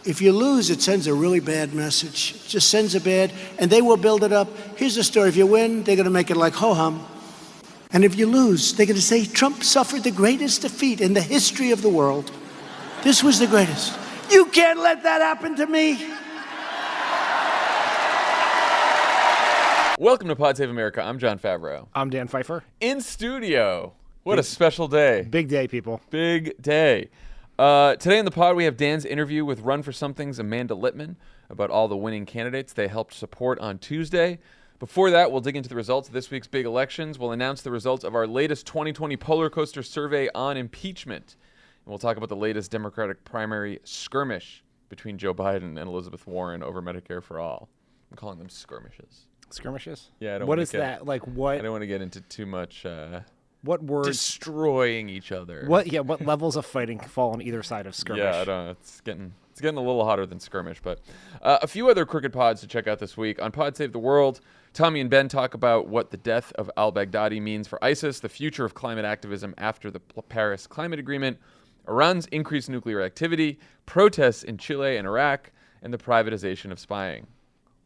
If you lose, it sends a really bad message. It just sends a bad, and they will build it up. Here's the story. If you win, they're going to make it like ho-hum. And if you lose, they're going to say, Trump suffered the greatest defeat in the history of the world. This was the greatest. You can't let that happen to me. Welcome to Pod Save America. I'm John Favreau. I'm Dan Pfeiffer. In studio. What a special day. Big day, people. Big day. Today in the pod, we have Dan's interview with Run for Something's Amanda Littman about all the winning candidates they helped support on Tuesday. Before that, we'll dig into the results of this week's big elections. We'll announce the results of our latest 2020 Polar Coaster survey on impeachment. And we'll talk about the latest Democratic primary skirmish between Joe Biden and Elizabeth Warren over Medicare for all. I'm calling them skirmishes. Skirmishes? Yeah, I don't What wanna is get- that? Like what? I don't want to get into too much What words? destroying each other. What? Yeah. What levels of fighting fall on either side of skirmish? Yeah, I don't know. It's getting a little hotter than skirmish. But a few other crooked pods to check out this week. On Pod Save the World, Tommy and Ben talk about what the death of al-Baghdadi means for ISIS, the future of climate activism after the Paris Climate Agreement, Iran's increased nuclear activity, protests in Chile and Iraq, and the privatization of spying.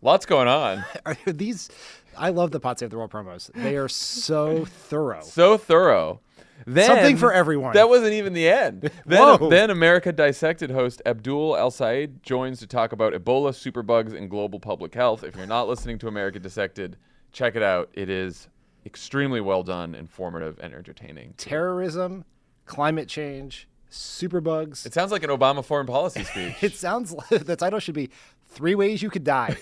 Lots going on. Are these? I love the Pod Save the World promos. They are so thorough. So thorough. Then, Something for everyone. That wasn't even the end. Then America Dissected host Abdul El Said joins to talk about Ebola, superbugs, and global public health. If you're not listening to America Dissected, check it out. It is extremely well done, informative, and entertaining. Terrorism, climate change, superbugs. It sounds like an Obama foreign policy speech. It sounds like the title should be 3 Ways You Could Die.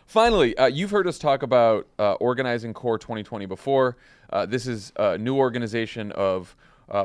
Finally, you've heard us talk about Organizing Core 2020 before. This is a new organization of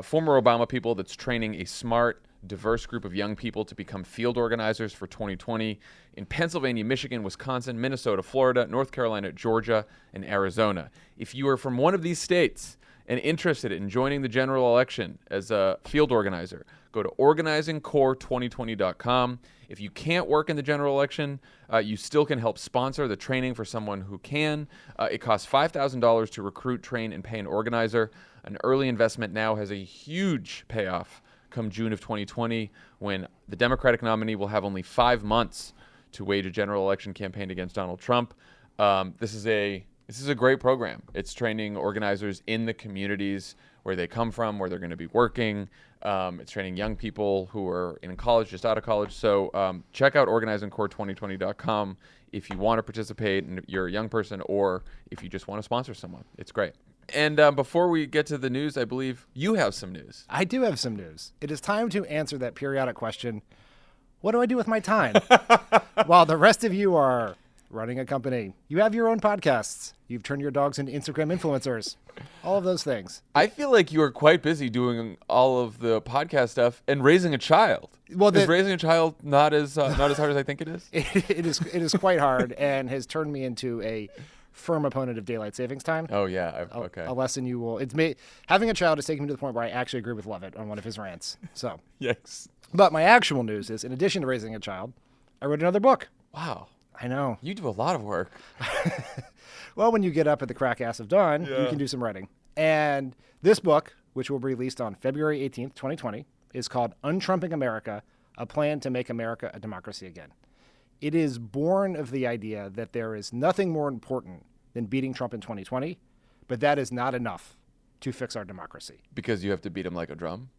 former Obama people that's training a smart, diverse group of young people to become field organizers for 2020 in Pennsylvania, Michigan, Wisconsin, Minnesota, Florida, North Carolina, Georgia, and Arizona. If you are from one of these states and interested in joining the general election as a field organizer, go to organizingcore2020.com. If you can't work in the general election, you still can help sponsor the training for someone who can. It costs $5,000 to recruit, train, and pay an organizer. An early investment now has a huge payoff come June of 2020, when the Democratic nominee will have only 5 months to wage a general election campaign against Donald Trump. This is a great program. It's training organizers in the communities where they come from, where they're going to be working. It's training young people who are in college, just out of college. So check out organizingcore2020.com if you want to participate and you're a young person, or if you just want to sponsor someone. It's great. And before we get to the news, I believe you have some news. I do have some news. It is time to answer that periodic question, what do I do with my time? While the rest of you are running a company, you have your own podcasts, you've turned your dogs into Instagram influencers, all of those things. I feel like you are quite busy doing all of the podcast stuff and raising a child. Well, is raising a child not as hard as I think it is? It is quite hard, and has turned me into a firm opponent of daylight savings time. Oh yeah, okay. A lesson you will. Having a child has taken me to the point where I actually agree with Lovett on one of his rants. So, Yikes. But my actual news is, in addition to raising a child, I wrote another book. Wow. I know. You do a lot of work. Well, when you get up at the crack ass of dawn, you can do some writing. And this book, which will be released on February 18th, 2020, is called Untrumping America, A Plan to Make America a Democracy Again. It is born of the idea that there is nothing more important than beating Trump in 2020, but that is not enough to fix our democracy. Because you have to beat him like a drum?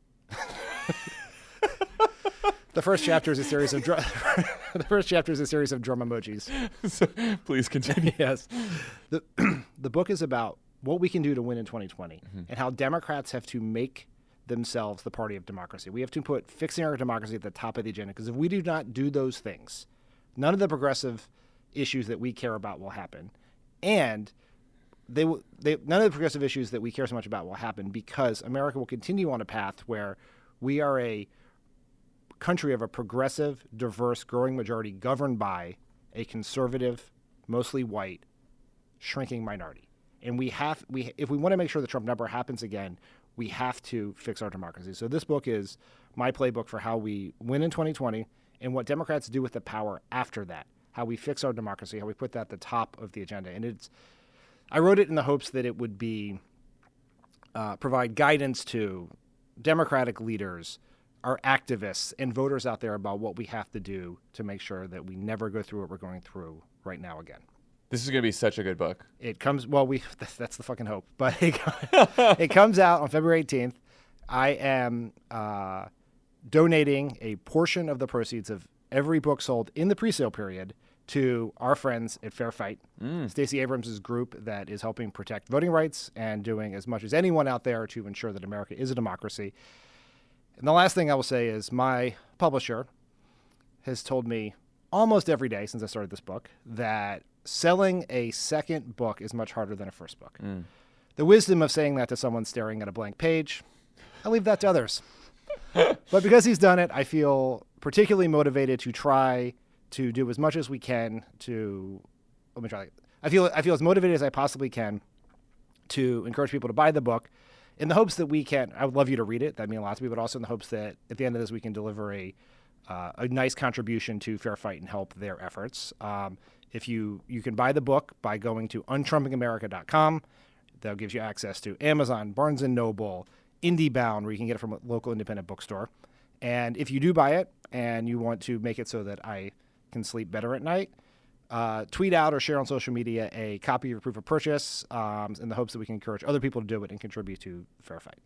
The first chapter is a series of drum emojis. So, please continue. Yes. The book is about what we can do to win in 2020 and how Democrats have to make themselves the party of democracy. We have to put fixing our democracy at the top of the agenda, because if we do not do those things, none of the progressive issues that we care about will happen. And none of the progressive issues that we care so much about will happen, because America will continue on a path where we are a country of a progressive, diverse, growing majority governed by a conservative, mostly white, shrinking minority. And if we want to make sure the Trump number happens again, we have to fix our democracy. So this book is my playbook for how we win in 2020 and what Democrats do with the power after that, how we fix our democracy, how we put that at the top of the agenda. And I wrote it in the hopes that it would be provide guidance to Democratic leaders, are activists and voters out there about what we have to do to make sure that we never go through what we're going through right now again. This is going to be such a good book. It comes, that's the fucking hope, but it comes out on February 18th. I am donating a portion of the proceeds of every book sold in the pre-sale period to our friends at Fair Fight, Stacey Abrams' group that is helping protect voting rights and doing as much as anyone out there to ensure that America is a democracy. And the last thing I will say is my publisher has told me almost every day since I started this book that selling a second book is much harder than a first book. The wisdom of saying that to someone staring at a blank page, I leave that to others. But because he's done it, I feel particularly motivated to try to do as much as we can to, let me try. I feel as motivated as I possibly can to encourage people to buy the book in the hopes that we can, I would love you to read it. That means a lot to me, but also in the hopes that at the end of this, we can deliver a nice contribution to Fair Fight and help their efforts. If you can buy the book by going to untrumpingamerica.com. That gives you access to Amazon, Barnes & Noble, IndieBound, where you can get it from a local independent bookstore. And if you do buy it and you want to make it so that I can sleep better at night, tweet out or share on social media a copy of your proof of purchase in the hopes that we can encourage other people to do it and contribute to Fair Fight.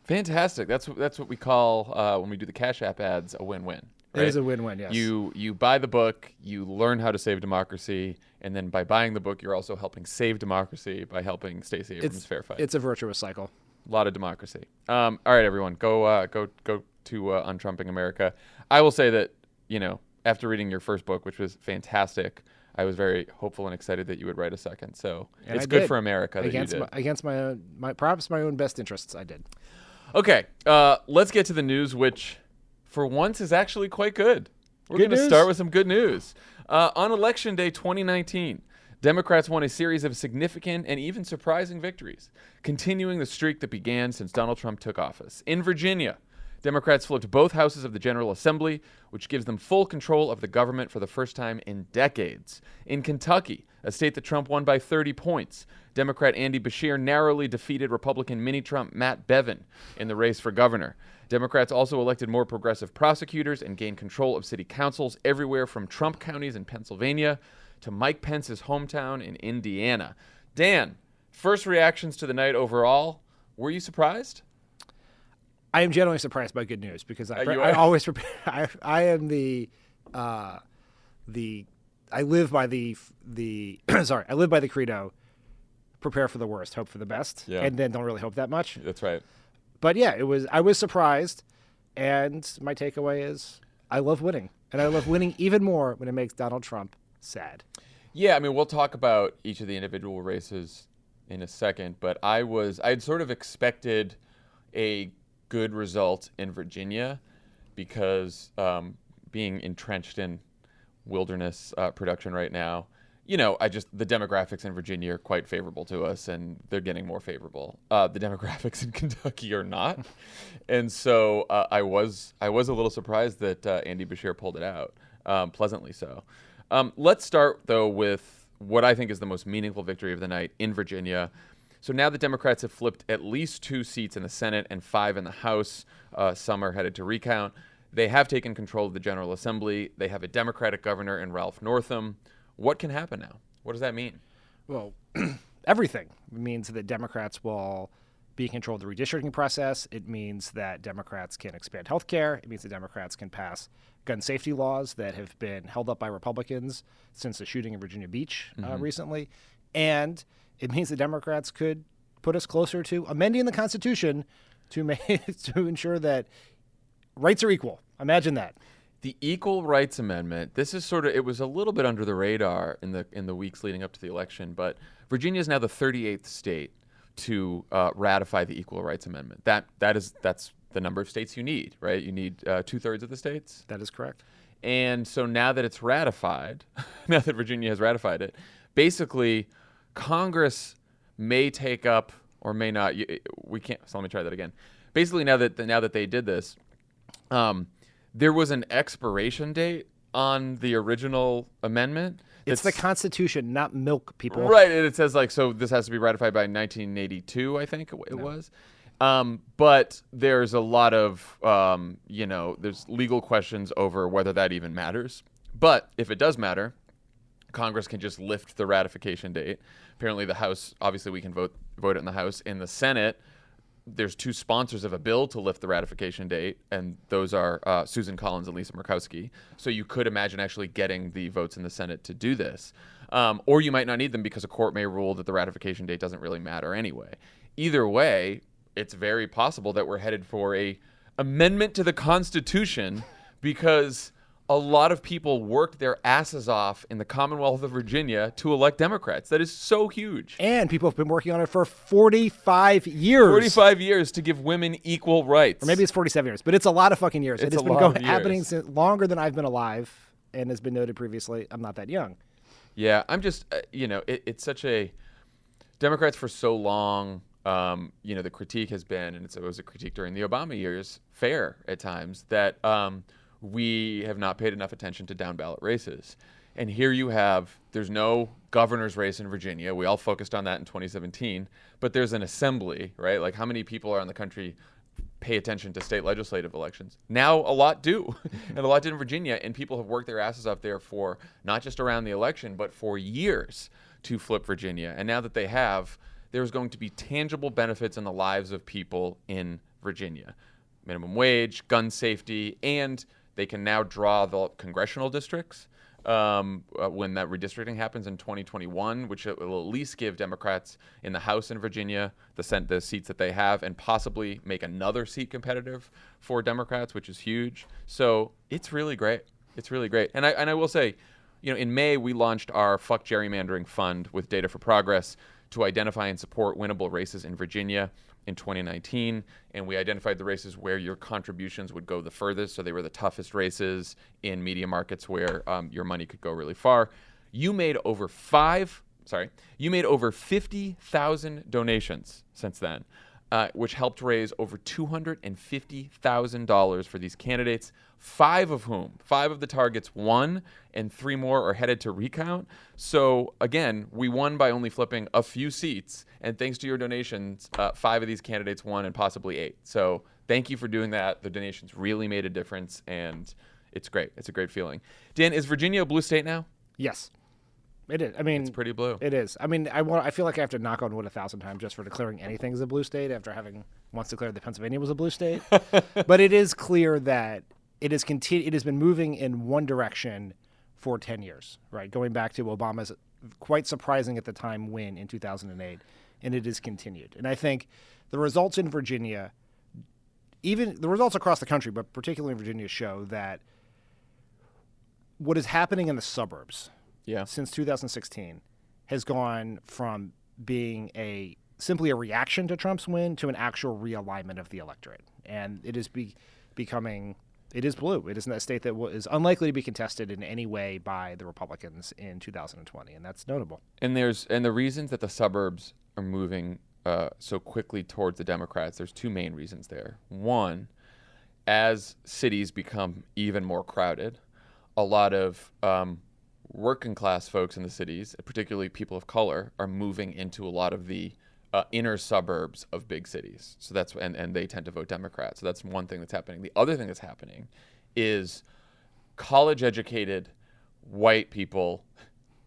Fantastic. That's what we call, when we do the Cash App ads, a win-win. Right? It is a win-win, yes. You buy the book, you learn how to save democracy, and then by buying the book, you're also helping save democracy by helping Stacey Abrams' Fair Fight. It's a virtuous cycle. A lot of democracy. All right, everyone, go to Untrumping America. I will say that, after reading your first book, which was fantastic, I was very hopeful and excited that you would write a second. So it's good for America that you did. Against perhaps my own best interests, I did. Okay, let's get to the news, which for once is actually quite good. We're going to start with some good news. On Election Day 2019, Democrats won a series of significant and even surprising victories, continuing the streak that began since Donald Trump took office. In Virginia, Democrats flipped both houses of the General Assembly, which gives them full control of the government for the first time in decades. In Kentucky, a state that Trump won by 30 points, Democrat Andy Beshear narrowly defeated Republican mini-Trump Matt Bevin in the race for governor. Democrats also elected more progressive prosecutors and gained control of city councils everywhere from Trump counties in Pennsylvania to Mike Pence's hometown in Indiana. Dan, first reactions to the night overall, were you surprised? I am generally surprised by good news because I always prepare. I am I live by the I live by the credo, prepare for the worst, hope for the best, and then don't really hope that much. That's right. But yeah, I was surprised, and my takeaway is I love winning, and I love winning even more when it makes Donald Trump sad. Yeah, I mean, we'll talk about each of the individual races in a second, but I'd sort of expected a good result in Virginia because being entrenched in wilderness production right now, the demographics in Virginia are quite favorable to us, and they're getting more favorable. The demographics in Kentucky are not, and so I was a little surprised that Andy Beshear pulled it out, pleasantly so. Let's start though with what I think is the most meaningful victory of the night in Virginia. So now the Democrats have flipped at least 2 seats in the Senate and 5 in the House. Some are headed to recount. They have taken control of the General Assembly. They have a Democratic governor in Ralph Northam. What can happen now? What does that mean? Well, everything. It means that Democrats will be in control of the redistricting process. It means that Democrats can expand health care. It means that Democrats can pass gun safety laws that have been held up by Republicans since the shooting in Virginia Beach recently. And it means that Democrats could put us closer to amending the Constitution to ensure that rights are equal. Imagine that. The Equal Rights Amendment, this is it was a little bit under the radar in the weeks leading up to the election, but Virginia is now the 38th state to ratify the Equal Rights Amendment. That's the number of states you need, right? You need 2/3 of the states. That is correct. And so now that it's ratified, now that Virginia has ratified it, basically Congress may take up or may not. We can't. So let me try that again. Basically, now that they did this, there was an expiration date on the original amendment. It's the Constitution, not milk, people. Right, and it says so this has to be ratified by 1982, I think it was. But there's a lot of, there's legal questions over whether that even matters. But if it does matter, Congress can just lift the ratification date. Apparently the House, obviously we can vote it in the House. In the Senate, there's 2 sponsors of a bill to lift the ratification date, and those are Susan Collins and Lisa Murkowski. So you could imagine actually getting the votes in the Senate to do this. Or you might not need them because a court may rule that the ratification date doesn't really matter anyway. Either way, it's very possible that we're headed for a amendment to the Constitution because a lot of people worked their asses off in the Commonwealth of Virginia to elect Democrats. That is so huge. And people have been working on it for 45 years. 45 years to give women equal rights. Or maybe it's 47 years, but it's a lot of fucking years. It's It has a been lot of happening years. since longer than I've been alive, and has been noted previously. I'm not that young. Yeah, I'm just, it's such a, Democrats for so long, the critique has been, and it was a critique during the Obama years, fair at times, that we have not paid enough attention to down ballot races. And here you have, there's no governor's race in Virginia. We all focused on that in 2017, but there's an assembly, right? Like how many people around the country pay attention to state legislative elections? Now a lot do, and a lot did in Virginia, and people have worked their asses off there for not just around the election, but for years to flip Virginia. And now that they have, there's going to be tangible benefits in the lives of people in Virginia. Minimum wage, gun safety, and they can now draw the congressional districts when that redistricting happens in 2021, which will at least give Democrats in the House in Virginia the seats that they have, and possibly make another seat competitive for Democrats, which is huge. So it's really great. It's really great. And I will say, in May we launched our Fuck Gerrymandering Fund with Data for Progress to identify and support winnable races in Virginia in 2019, and we identified the races where your contributions would go the furthest, so they were the toughest races in media markets where your money could go really far. You made over 50,000 donations since then, which helped raise over $250,000 for these candidates, 5 of the targets won, and 3 more are headed to recount. So again, we won by only flipping a few seats, and thanks to your donations, 5 of these candidates won, and possibly 8. So thank you for doing that. The donations really made a difference, and it's great. It's a great feeling. Dan, is Virginia a blue state now? Yes. It is. I mean, it's pretty blue. It is. I mean, I feel like I have to knock on wood 1,000 times just for declaring anything as a blue state after having once declared that Pennsylvania was a blue state. But it is clear that it has been moving in one direction for 10 years, right? Going back to Obama's quite surprising at the time win in 2008, and it has continued. And I think the results in Virginia, even the results across the country, but particularly in Virginia, show that what is happening in the suburbs since 2016 has gone from being simply a reaction to Trump's win to an actual realignment of the electorate. And it is becoming, it is blue. It is a state that is unlikely to be contested in any way by the Republicans in 2020, and that's notable. And the reasons that the suburbs are moving so quickly towards the Democrats, there's 2 main reasons there. One, as cities become even more crowded, a lot of working class folks in the cities, particularly people of color, are moving into a lot of the inner suburbs of big cities. So that's and they tend to vote Democrat. So that's one thing that's happening. The other thing that's happening is college-educated white people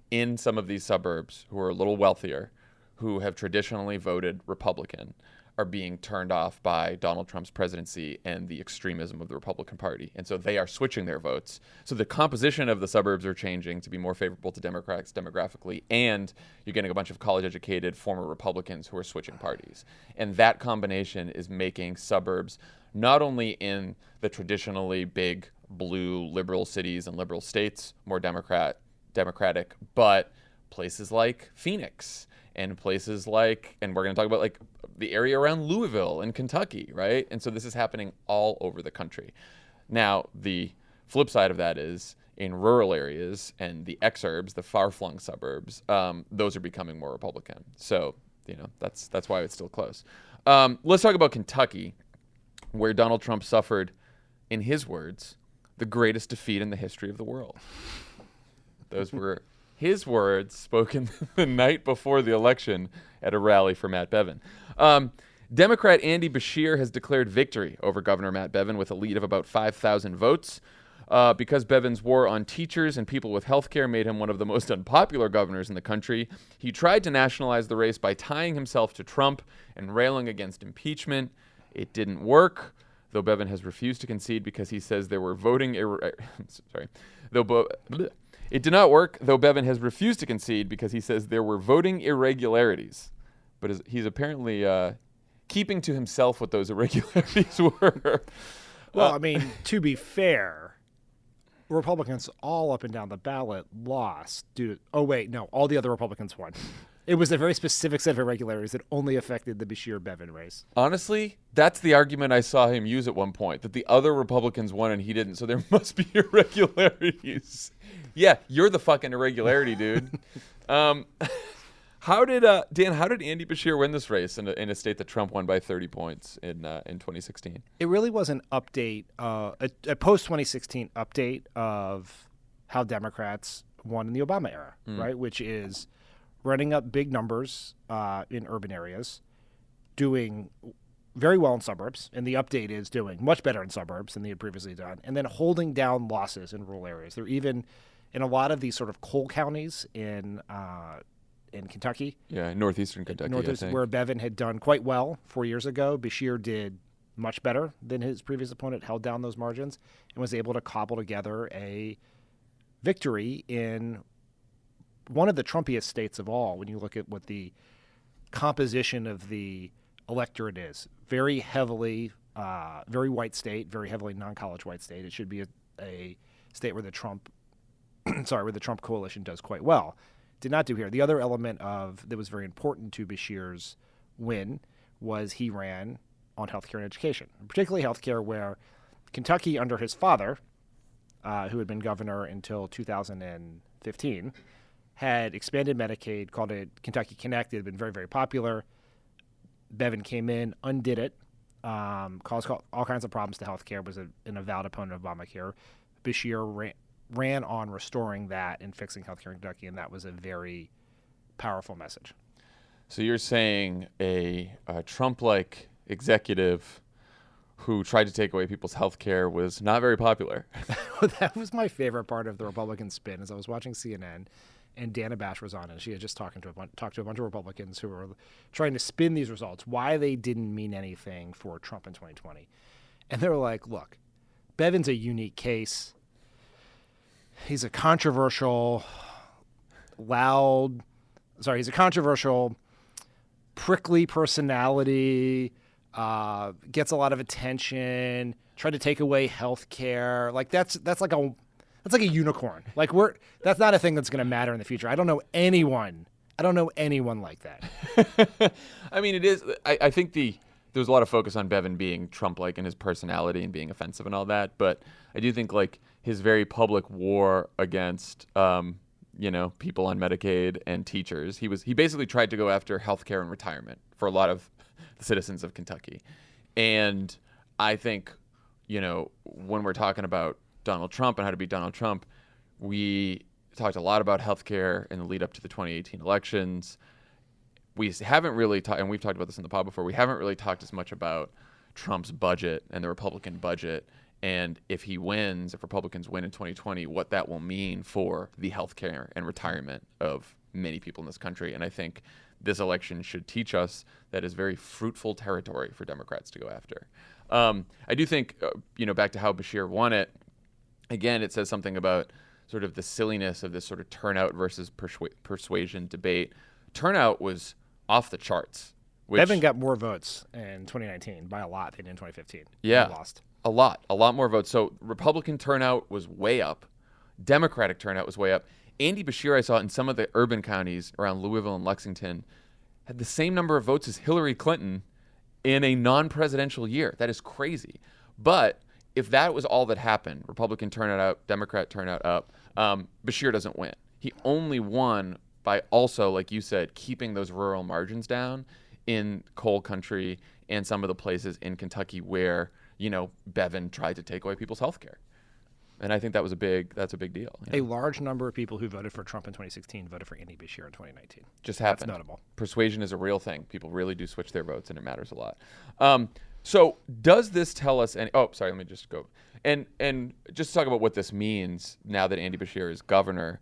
in some of these suburbs who are a little wealthier, who have traditionally voted Republican, are being turned off by Donald Trump's presidency and the extremism of the Republican Party. And so they are switching their votes. So the composition of the suburbs are changing to be more favorable to Democrats demographically, and you're getting a bunch of college-educated former Republicans who are switching parties. And that combination is making suburbs, not only in the traditionally big blue liberal cities and liberal states, more democratic, but places like Phoenix and places like, and we're going to talk about like the area around Louisville in Kentucky, right? And so this is happening all over the country. Now, the flip side of that is in rural areas and the exurbs, the far-flung suburbs, those are becoming more Republican. So, that's why it's still close. Let's talk about Kentucky, where Donald Trump suffered, in his words, the greatest defeat in the history of the world. Those were his words spoken the night before the election at a rally for Matt Bevin. Democrat Andy Beshear has declared victory over Governor Matt Bevin with a lead of about 5,000 votes. Because Bevin's war on teachers and people with health care made him one of the most unpopular governors in the country, he tried to nationalize the race by tying himself to Trump and railing against impeachment. It didn't work, though Bevin has refused to concede because he says there were voting It did not work, though Bevin has refused to concede because he says there were voting irregularities. But he's apparently keeping to himself what those irregularities were. Well, I mean, to be fair, Republicans all up and down the ballot lost due to, all the other Republicans won. It was a very specific set of irregularities that only affected the Beshear-Bevin race. Honestly, that's the argument I saw him use at one point, that the other Republicans won and he didn't, so there must be irregularities. Yeah, you're the fucking irregularity, dude. How did Andy Beshear win this race in a state that Trump won by 30 points in 2016? It really was an update, a post-2016 update of how Democrats won in the Obama era, right? Which is running up big numbers in urban areas, doing very well in suburbs, and the update is doing much better in suburbs than they had previously done, and then holding down losses in rural areas. They're even in a lot of these sort of coal counties in Kentucky. Yeah, northeastern Kentucky, I think. Where Bevin had done quite well 4 years ago. Beshear did much better than his previous opponent, held down those margins, and was able to cobble together a victory in one of the Trumpiest states of all when you look at what the composition of the electorate is. Very heavily, very white state, very heavily non-college white state. It should be a state where the Trump coalition does quite well. Did not do here. The other element that was very important to Beshear's win was he ran on healthcare and education, particularly healthcare, where Kentucky, under his father, who had been governor until 2015, had expanded Medicaid, called it Kentucky Connect. It had been very, very popular. Bevin came in, undid it, caused all kinds of problems to healthcare, was an avowed opponent of Obamacare. Beshear ran on restoring that and fixing healthcare in Kentucky, and that was a very powerful message. So you're saying a Trump-like executive who tried to take away people's health care was not very popular. That was my favorite part of the Republican spin, as I was watching CNN, and Dana Bash was on, and she had just talked to a bunch of Republicans who were trying to spin these results, why they didn't mean anything for Trump in 2020. And they were like, look, Bevin's a unique case. He's a controversial, prickly personality, gets a lot of attention, tried to take away health care. Like that's like a unicorn. Like that's not a thing that's going to matter in the future. I don't know anyone like that. I mean, it is. I think there's a lot of focus on Bevin being Trump-like in his personality and being offensive and all that, but I do think like his very public war against people on Medicaid and teachers. He basically tried to go after healthcare and retirement for a lot of the citizens of Kentucky. And I think, when we're talking about Donald Trump and how to beat Donald Trump, we talked a lot about healthcare in the lead up to the 2018 elections. We haven't really talked, and we've talked about this in the pod before, we haven't really talked as much about Trump's budget and the Republican budget, and if Republicans win in 2020, what that will mean for the healthcare and retirement of many people in this country. And I think this election should teach us that is very fruitful territory for Democrats to go after. I do think, back to how Beshear won it, again, it says something about sort of the silliness of this sort of turnout versus persuasion debate. Turnout was off the charts. Bevin got more votes in 2019 by a lot than in 2015. Yeah, he lost. A lot more votes. So Republican turnout was way up. Democratic turnout was way up. Andy Beshear, I saw in some of the urban counties around Louisville and Lexington, had the same number of votes as Hillary Clinton in a non-presidential year. That is crazy. But if that was all that happened, Republican turnout up, Democrat turnout up, Beshear doesn't win. He only won by also, like you said, keeping those rural margins down in coal country and some of the places in Kentucky where, Bevin tried to take away people's health care. And I think that's a big deal. A large number of people who voted for Trump in 2016 voted for Andy Bashir in 2019. Just happened. That's notable. Persuasion is a real thing. People really do switch their votes, and it matters a lot. So does this tell us? Let me just go and just talk about what this means now that Andy Bashir is governor.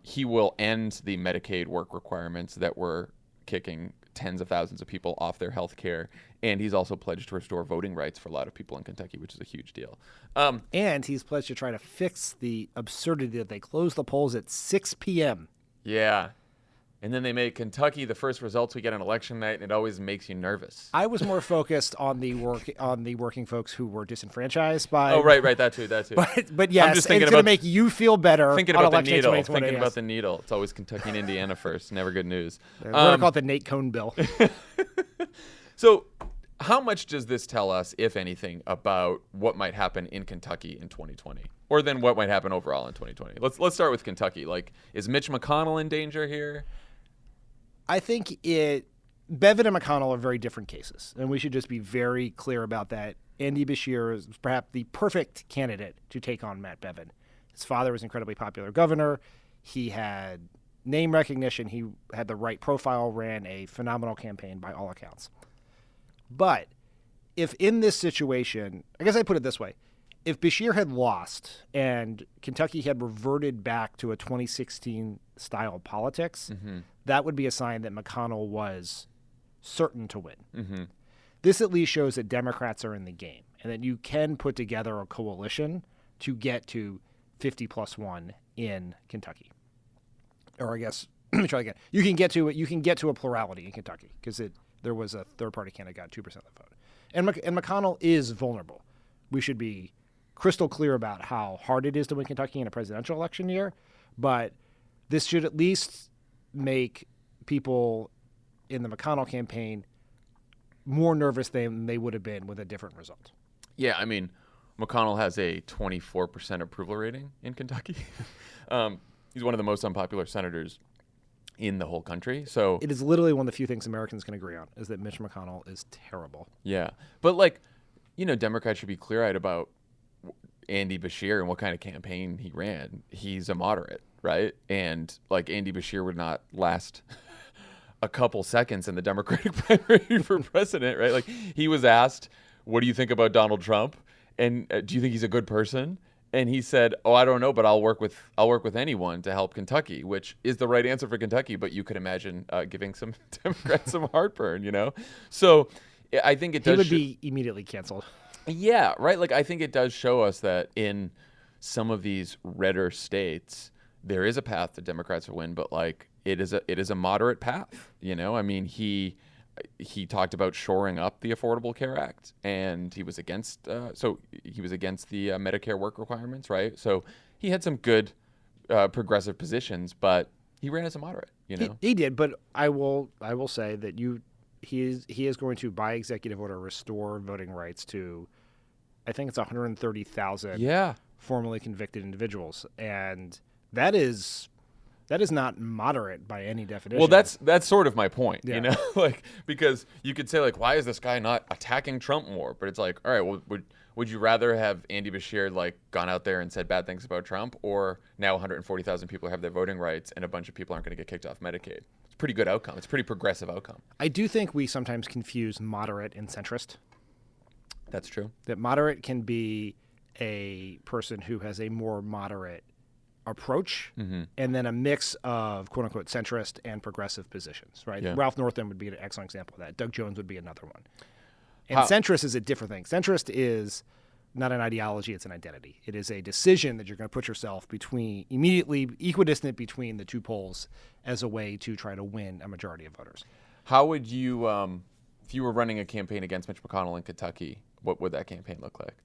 He will end the Medicaid work requirements that were kicking tens of thousands of people off their health care. And he's also pledged to restore voting rights for a lot of people in Kentucky, which is a huge deal. And he's pledged to try to fix the absurdity that they close the polls at 6 p.m. Yeah. And then they make Kentucky the first results we get on election night, and it always makes you nervous. I was more focused on the working folks who were disenfranchised by. Oh, right, that too. But yes, it's going to make you feel better. Thinking on about the election needle. 2020, Thinking yes. about the needle. It's always Kentucky and Indiana first. Never good news. We're going to call it the Nate Cohn bill. So, how much does this tell us, if anything, about what might happen in Kentucky in 2020, or then what might happen overall in 2020? Let's start with Kentucky. Like, is Mitch McConnell in danger here? I think Bevin and McConnell are very different cases, and we should just be very clear about that. Andy Bashir is perhaps the perfect candidate to take on Matt Bevin. His father was an incredibly popular governor. He had name recognition. He had the right profile, ran a phenomenal campaign by all accounts. But if in this situation, I guess I put it this way, if Bashir had lost and Kentucky had reverted back to a 2016 style politics, that would be a sign that McConnell was certain to win. This at least shows that Democrats are in the game and that you can put together a coalition to get to 50+1 in Kentucky. Or I guess, let me try again. You can get to a plurality in Kentucky because there was a third-party candidate got 2% of the vote. And McConnell is vulnerable. We should be crystal clear about how hard it is to win Kentucky in a presidential election year, but this should at least make people in the McConnell campaign more nervous than they would have been with a different result. Yeah, I mean, McConnell has a 24% approval rating in Kentucky. He's one of the most unpopular senators in the whole country. So it is literally one of the few things Americans can agree on is that Mitch McConnell is terrible. Yeah. But Democrats should be clear-eyed about Andy Bashir and what kind of campaign he ran. He's a moderate, right? And Andy Bashir would not last a couple seconds in the Democratic primary for president, right? He was asked, "What do you think about Donald Trump? And do you think he's a good person?" And he said, "Oh, I don't know, but I'll work with anyone to help Kentucky," which is the right answer for Kentucky. But you could imagine giving some Democrats some heartburn, So I think it does. He would be immediately canceled. Yeah, right. I think it does show us that in some of these redder states, there is a path that Democrats will win, but it is a moderate path. I mean, he talked about shoring up the Affordable Care Act, and he was against the Medicare work requirements, right? So he had some good progressive positions, but he ran as a moderate. He did, but I will say that he is going to, by executive order, restore voting rights to, I think it's 130,000 formerly convicted individuals, and that is not moderate by any definition. Well, that's sort of my point, because you could say why is this guy not attacking Trump more? But it's all right, well, would you rather have Andy Bashir gone out there and said bad things about Trump, or now 140,000 people have their voting rights and a bunch of people aren't going to get kicked off Medicaid? It's a pretty good outcome. It's a pretty progressive outcome. I do think we sometimes confuse moderate and centrist. That's true. That moderate can be a person who has a more moderate approach, and then a mix of quote unquote centrist and progressive positions, right? Yeah. Ralph Northam would be an excellent example of that. Doug Jones would be another one. And centrist is a different thing. Centrist is not an ideology, it's an identity. It is a decision that you're going to put yourself immediately equidistant between the two poles as a way to try to win a majority of voters. How would you, if you were running a campaign against Mitch McConnell in Kentucky, what would that campaign look like?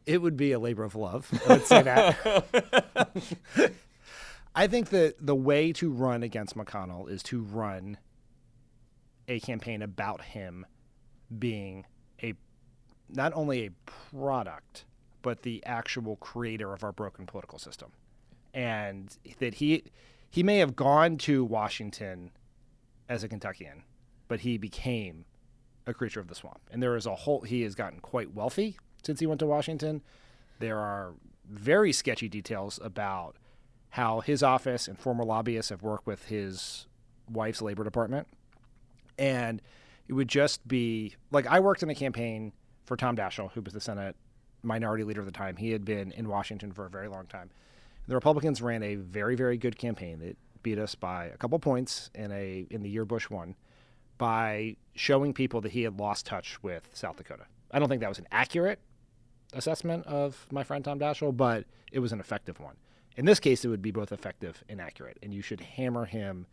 It would be a labor of love. I would say that. I think that the way to run against McConnell is to run a campaign about him being not only a product, but the actual creator of our broken political system. And that he may have gone to Washington as a Kentuckian, but he became a creature of the swamp. And he has gotten quite wealthy since he went to Washington. There are very sketchy details about how his office and former lobbyists have worked with his wife's labor department. And it would just be like, I worked in a campaign for Tom Daschle, who was the Senate minority leader at the time. He had been in Washington for a very long time. The Republicans ran a very, very good campaign that beat us by a couple points in the year Bush won by showing people that he had lost touch with South Dakota. I don't think that was an accurate assessment of my friend Tom Daschle, but it was an effective one. In this case, it would be both effective and accurate, and you should hammer him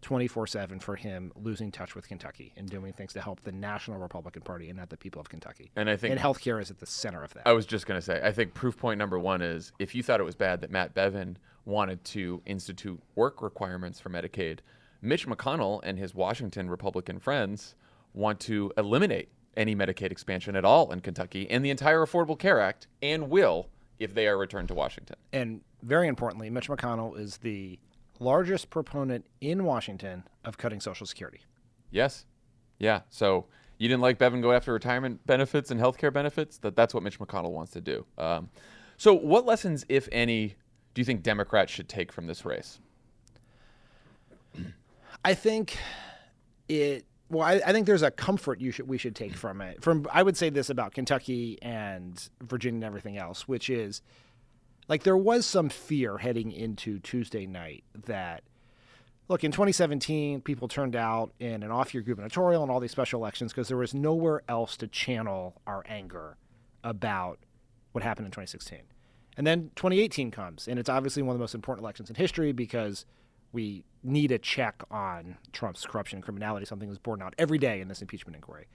24/7 for him losing touch with Kentucky and doing things to help the national Republican Party and not the people of Kentucky. And I think healthcare is at the center of that. I was just going to say, I think proof point number one is if you thought it was bad that Matt Bevin wanted to institute work requirements for Medicaid, Mitch McConnell and his Washington Republican friends want to eliminate any Medicaid expansion at all in Kentucky and the entire Affordable Care Act, and will if they are returned to Washington. And very importantly, Mitch McConnell is the largest proponent in Washington of cutting Social Security. Yes. Yeah. So you didn't like Bevin go after retirement benefits and healthcare benefits? That's what Mitch McConnell wants to do. So what lessons, if any, do you think Democrats should take from this race? I think I think there's a comfort we should take from it. I would say this about Kentucky and Virginia and everything else, which is, like, there was some fear heading into Tuesday night that, look, in 2017, people turned out in an off-year gubernatorial and all these special elections because there was nowhere else to channel our anger about what happened in 2016. And then 2018 comes, and it's obviously one of the most important elections in history because we need a check on Trump's corruption and criminality, something that's borne out every day in this impeachment inquiry.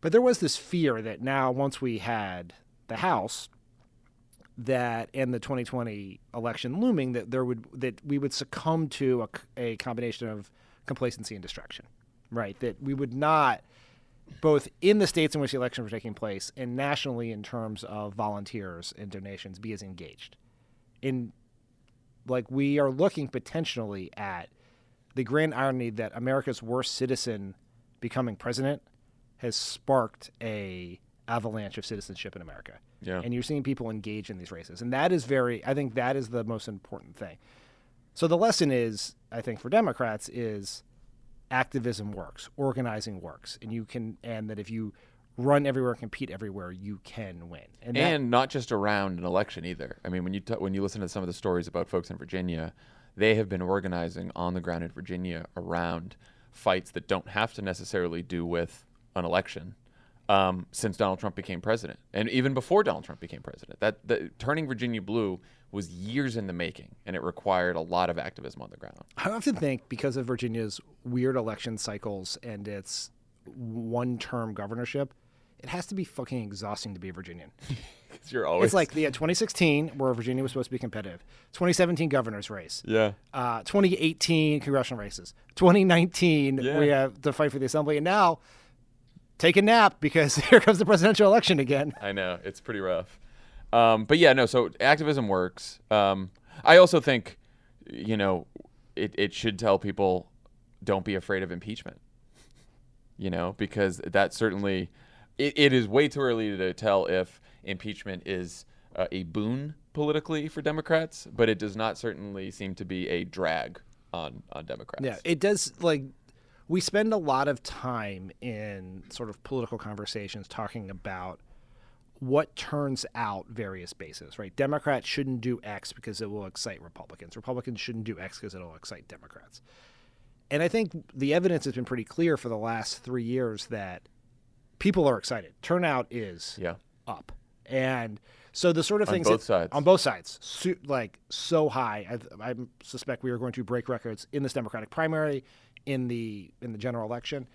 But there was this fear that now, once we had the House, that in the 2020 election looming, that we would succumb to a combination of complacency and distraction, right? That we would not, both in the states in which the elections were taking place and nationally in terms of volunteers and donations, be as engaged. We are looking potentially at the grand irony that America's worst citizen becoming president has sparked a avalanche of citizenship in America. Yeah. And you're seeing people engage in these races. And that is I think that is the most important thing. So the lesson is, I think, for Democrats is activism works, organizing works, and that if you run everywhere, compete everywhere, you can win. And not just around an election either. I mean, when you listen to some of the stories about folks in Virginia, they have been organizing on the ground in Virginia around fights that don't have to necessarily do with an election. Since Donald Trump became president, and even before Donald Trump became president, that turning Virginia blue was years in the making, and it required a lot of activism on the ground. I often think, because of Virginia's weird election cycles and its one-term governorship, it has to be fucking exhausting to be a Virginian. You're always. It's like 2016, where Virginia was supposed to be competitive. 2017 governor's race. Yeah. 2018 congressional races. 2019 we have to fight for the assembly, and now take a nap because here comes the presidential election again. I know, it's pretty rough. But yeah, no, so activism works. I also think, it should tell people, don't be afraid of impeachment, because that certainly, it is way too early to tell if impeachment is a boon politically for Democrats, but it does not certainly seem to be a drag on Democrats. Yeah, it does. We spend a lot of time in sort of political conversations talking about what turns out various bases, right? Democrats shouldn't do X because it will excite Republicans. Republicans shouldn't do X because it will excite Democrats. And I think the evidence has been pretty clear for the last 3 years that people are excited. Turnout is up. And so the sort of things on both sides, so high. I suspect we are going to break records in this Democratic primary, in the general election,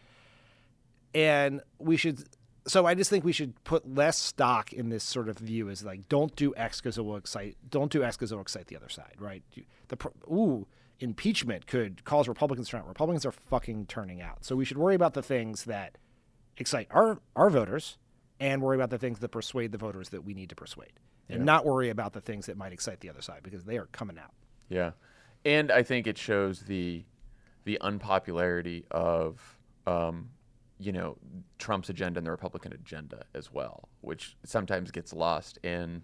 and I just think we should put less stock in this sort of view as don't do X because it will excite the other side, right? Impeachment could cause Republicans to turn out. Republicans are fucking turning out, so we should worry about the things that excite our voters and worry about the things that persuade the voters that we need to persuade, and not worry about the things that might excite the other side because they are coming out. Yeah, and I think it shows the unpopularity of Trump's agenda and the Republican agenda as well, which sometimes gets lost in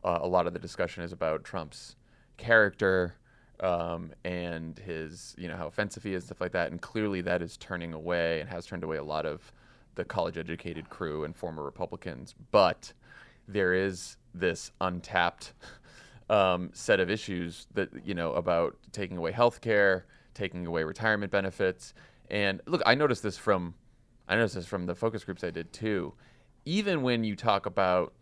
a lot of the discussion is about Trump's character and his, how offensive he is, stuff like that. And clearly that is turning away and has turned away a lot of the college-educated crew and former Republicans. But there is this untapped set of issues that, about taking away health care, taking away retirement benefits. And look, I noticed this from the focus groups I did too. Even when you talk about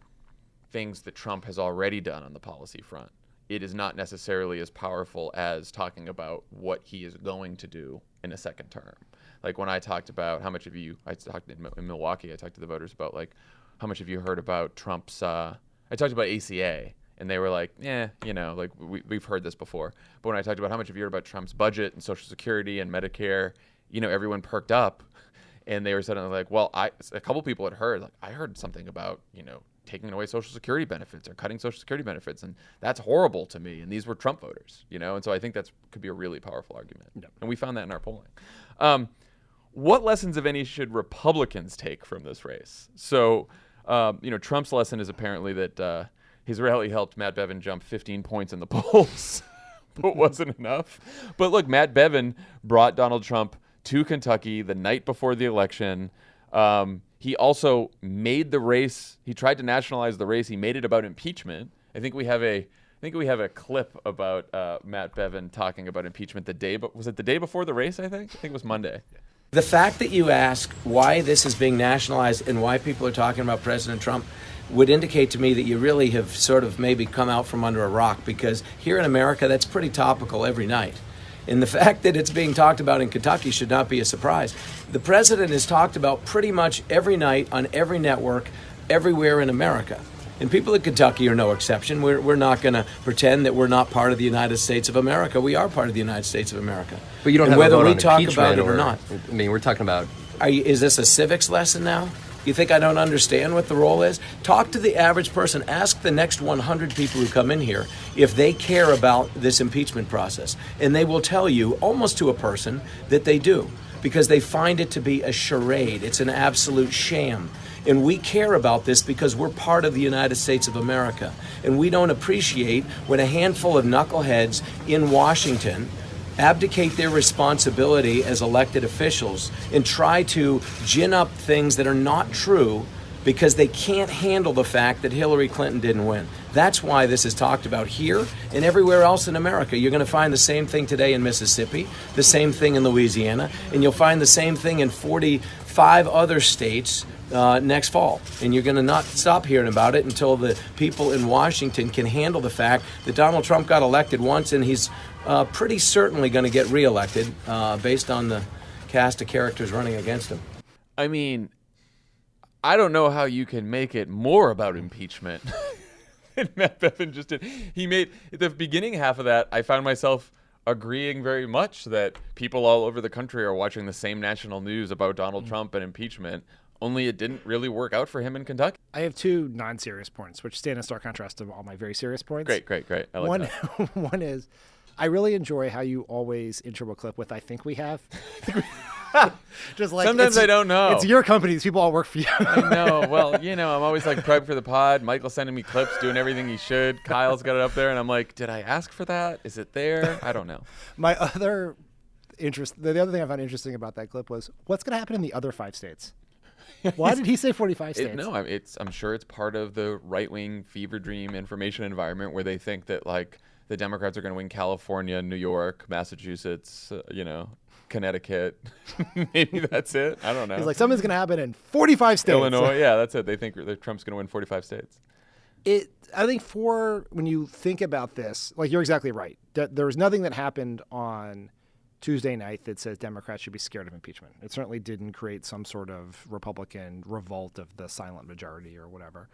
things that Trump has already done on the policy front, it is not necessarily as powerful as talking about what he is going to do in a second term. Like when I talked about I talked in Milwaukee, I talked to the voters about like, how much have you heard about Trump's, I talked about ACA, and they were like, like we've heard this before. But when I talked about how much have you heard about Trump's budget and Social Security and Medicare, everyone perked up. And they were suddenly like, well, a couple people had heard, like, I heard something about, taking away Social Security benefits or cutting Social Security benefits, and that's horrible to me. And these were Trump voters, and so I think that could be a really powerful argument. Yep. And we found that in our polling. What lessons, if any, should Republicans take from this race? So, Trump's lesson is apparently that his rally helped Matt Bevin jump 15 points in the polls, but wasn't enough. But look, Matt Bevin brought Donald Trump to Kentucky the night before the election. He also made the race. He tried to nationalize the race. He made it about impeachment. I think we have a clip about Matt Bevin talking about impeachment was it the day before the race? I think it was Monday. The fact that you ask why this is being nationalized and why people are talking about President Trump would indicate to me that you really have sort of maybe come out from under a rock, because here in America, that's pretty topical every night. And the fact that it's being talked about in Kentucky should not be a surprise. The president is talked about pretty much every night on every network, everywhere in America. And people in Kentucky are no exception. We're not going to pretend that we're not part of the United States of America. We are part of the United States of America. But you don't have whether a vote we on talk impeachment about it or not. I mean, we're talking about... Is this a civics lesson now? You think I don't understand what the role is? Talk to the average person. Ask the next 100 people who come in here if they care about this impeachment process. And they will tell you, almost to a person, that they do, because they find it to be a charade. It's an absolute sham. And we care about this because we're part of the United States of America. And we don't appreciate when a handful of knuckleheads in Washington abdicate their responsibility as elected officials and try to gin up things that are not true because they can't handle the fact that Hillary Clinton didn't win. That's why this is talked about here and everywhere else in America. You're going to find the same thing today in Mississippi, the same thing in Louisiana, and you'll find the same thing in 45 other states next fall. And you're going to not stop hearing about it until the people in Washington can handle the fact that Donald Trump got elected once and he's pretty certainly going to get reelected based on the cast of characters running against him. I mean, I don't know how you can make it more about impeachment than Matt Bevin just did. He made the beginning half of that. I found myself agreeing very much that people all over the country are watching the same national news about Donald Trump and impeachment. Only it didn't really work out for him in Kentucky. I have two non-serious points, which stand in stark contrast to all my very serious points. Great. I like that. One is, I really enjoy how you always intro a clip with "I think we have." Just like sometimes I don't know. It's your company; these people all work for you. I know. Well, I'm always like prepped for the pod. Michael's sending me clips, doing everything he should. Kyle's got it up there, and I'm like, did I ask for that? Is it there? I don't know. My other the other thing I found interesting about that clip was what's going to happen in the other 5 states. Why did he say 45 states? I'm sure it's part of the right-wing fever dream information environment where they think that like the Democrats are going to win California, New York, Massachusetts, Connecticut. Maybe that's it. I don't know. He's like, something's going to happen in 45 states. Illinois, yeah, that's it. They think that Trump's going to win 45 states. I think when you think about this, like you're exactly right. There was nothing that happened on Tuesday night that says Democrats should be scared of impeachment. It certainly didn't create some sort of Republican revolt of the silent majority or whatever.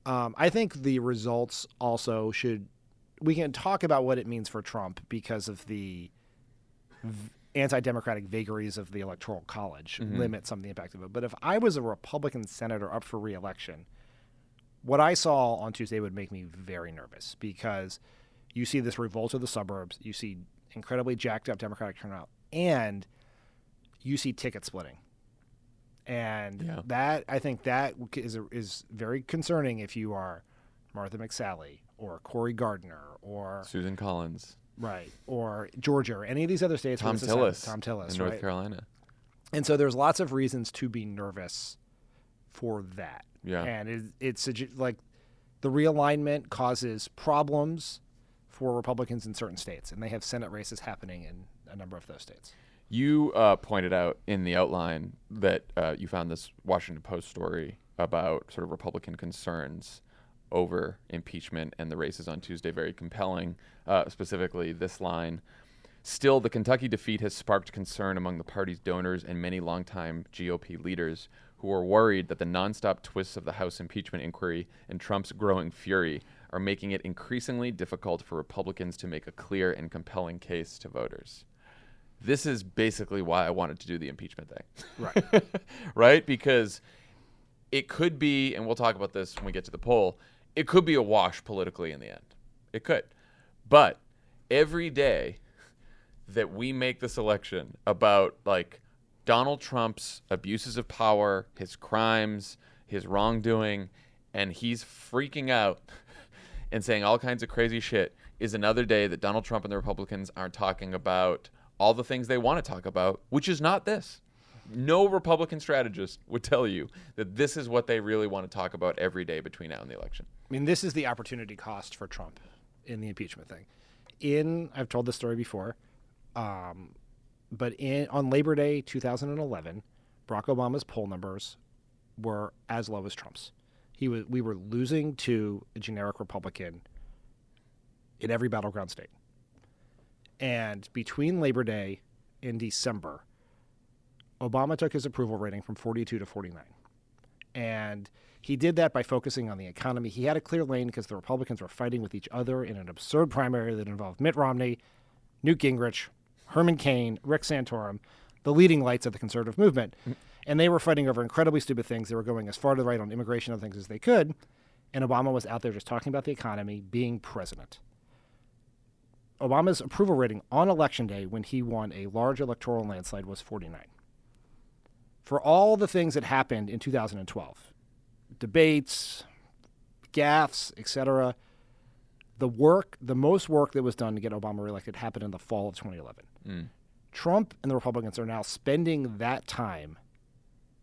I think the results also we can talk about what it means for Trump because of the anti-democratic vagaries of the Electoral College limit some of the impact of it. But if I was a Republican senator up for re-election, what I saw on Tuesday would make me very nervous because you see this revolt of the suburbs, you see incredibly jacked up Democratic turnout, and you see ticket splitting. And that, I think that is very concerning if you are Martha McSally or Cory Gardner or Susan Collins. Right. Or Georgia or any of these other states. Tom Tillis. In North Carolina. And so there's lots of reasons to be nervous for that. Yeah. And it's like the realignment causes problems for Republicans in certain states, and they have Senate races happening in a number of those states. You pointed out in the outline that you found this Washington Post story about sort of Republican concerns over impeachment and the races on Tuesday very compelling, specifically this line. Still, the Kentucky defeat has sparked concern among the party's donors and many longtime GOP leaders who are worried that the nonstop twists of the House impeachment inquiry and Trump's growing fury are making it increasingly difficult for Republicans to make a clear and compelling case to voters. This is basically why I wanted to do the impeachment thing. Right. Right? Because it could be, and we'll talk about this when we get to the poll, it could be a wash politically in the end. It could. But every day that we make this election about like Donald Trump's abuses of power, his crimes, his wrongdoing, and he's freaking out and saying all kinds of crazy shit, is another day that Donald Trump and the Republicans aren't talking about all the things they want to talk about, which is not this. No Republican strategist would tell you that this is what they really want to talk about every day between now and the election. I mean, this is the opportunity cost for Trump in the impeachment thing. I've told this story before, but on Labor Day 2011, Barack Obama's poll numbers were as low as Trump's. We were losing to a generic Republican in every battleground state. And between Labor Day and December, Obama took his approval rating from 42 to 49. And he did that by focusing on the economy. He had a clear lane because the Republicans were fighting with each other in an absurd primary that involved Mitt Romney, Newt Gingrich, Herman Cain, Rick Santorum, the leading lights of the conservative movement. And they were fighting over incredibly stupid things. They were going as far to the right on immigration and things as they could. And Obama was out there just talking about the economy, being president. Obama's approval rating on Election Day, when he won a large electoral landslide, was 49. For all the things that happened in 2012, debates, gaffes, etc., the most work that was done to get Obama reelected happened in the fall of 2011. Trump and the Republicans are now spending that time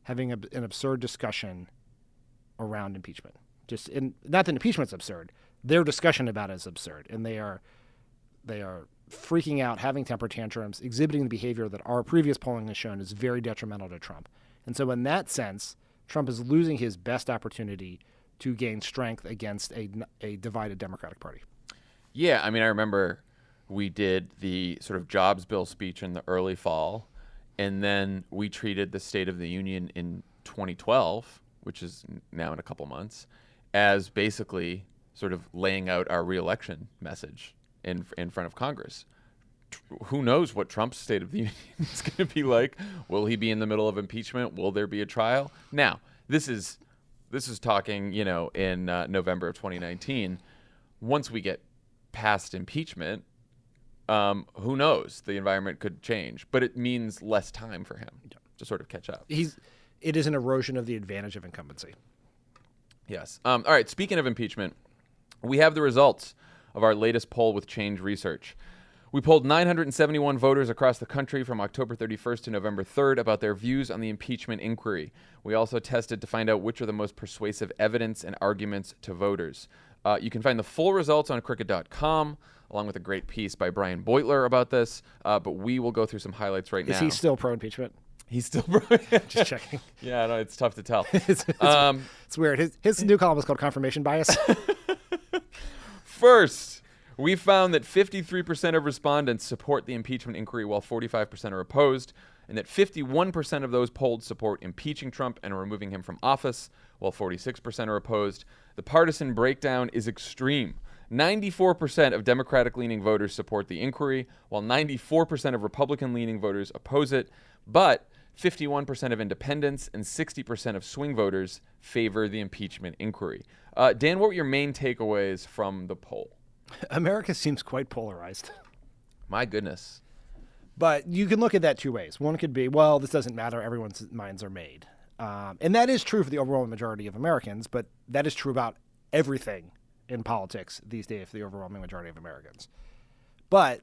having an absurd discussion around impeachment. Not that impeachment's absurd. Their discussion about it is absurd, and they are freaking out, having temper tantrums, exhibiting the behavior that our previous polling has shown is very detrimental to Trump. And so in that sense, Trump is losing his best opportunity to gain strength against a divided Democratic Party. Yeah, I mean, I remember we did the sort of jobs bill speech in the early fall, and then we treated the State of the Union in 2012, which is now in a couple months, as basically sort of laying out our reelection message in front of Congress. Who knows what Trump's State of the Union is going to be like? Will he be in the middle of impeachment? Will there be a trial? Now, this is talking, in November of 2019. Once we get past impeachment, who knows? The environment could change, but it means less time for him to sort of catch up. It is an erosion of the advantage of incumbency. Yes. All right. Speaking of impeachment, we have the results of our latest poll with Change Research. We polled 971 voters across the country from October 31st to November 3rd about their views on the impeachment inquiry. We also tested to find out which are the most persuasive evidence and arguments to voters. You can find the full results on Crooked.com, along with a great piece by Brian Beutler about this, but we will go through some highlights right now. Is he still pro-impeachment? He's still pro. Just checking. Yeah, no, it's tough to tell. It's weird. His new column is called Confirmation Bias. First, we found that 53% of respondents support the impeachment inquiry while 45% are opposed, and that 51% of those polled support impeaching Trump and removing him from office, while 46% are opposed. The partisan breakdown is extreme. 94% of Democratic-leaning voters support the inquiry, while 94% of Republican-leaning voters oppose it, but 51% of independents and 60% of swing voters favor the impeachment inquiry. Dan, what were your main takeaways from the poll? America seems quite polarized. My goodness. But you can look at that two ways. One could be, well, this doesn't matter. Everyone's minds are made. And that is true for the overwhelming majority of Americans, but that is true about everything in politics these days for the overwhelming majority of Americans. But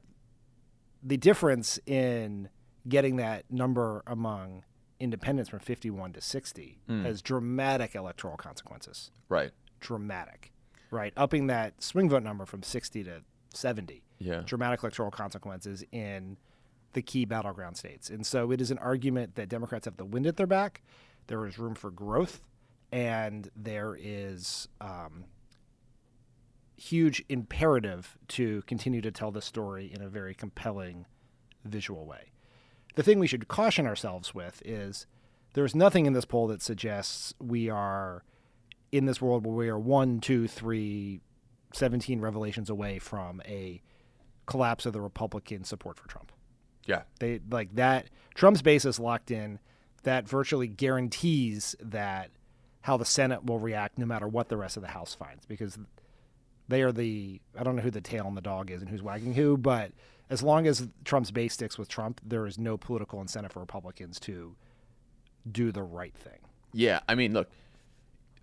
the difference in getting that number among independents from 51 to 60 has dramatic electoral consequences. Right. Dramatic. Right. Upping that swing vote number from 60 to 70. Yeah. Dramatic electoral consequences in the key battleground states. And so it is an argument that Democrats have the wind at their back. There is room for growth, and there is huge imperative to continue to tell the story in a very compelling visual way. The thing we should caution ourselves with is there's nothing in this poll that suggests we are in this world where we are 1, 2, 3, 17 revelations away from a collapse of the Republican support for Trump. Yeah. They like that. Trump's base is locked in. That virtually guarantees that how the Senate will react no matter what the rest of the House finds, because they are I don't know who the tail on the dog is and who's wagging who, but as long as Trump's base sticks with Trump, there is no political incentive for Republicans to do the right thing. Yeah. I mean, look,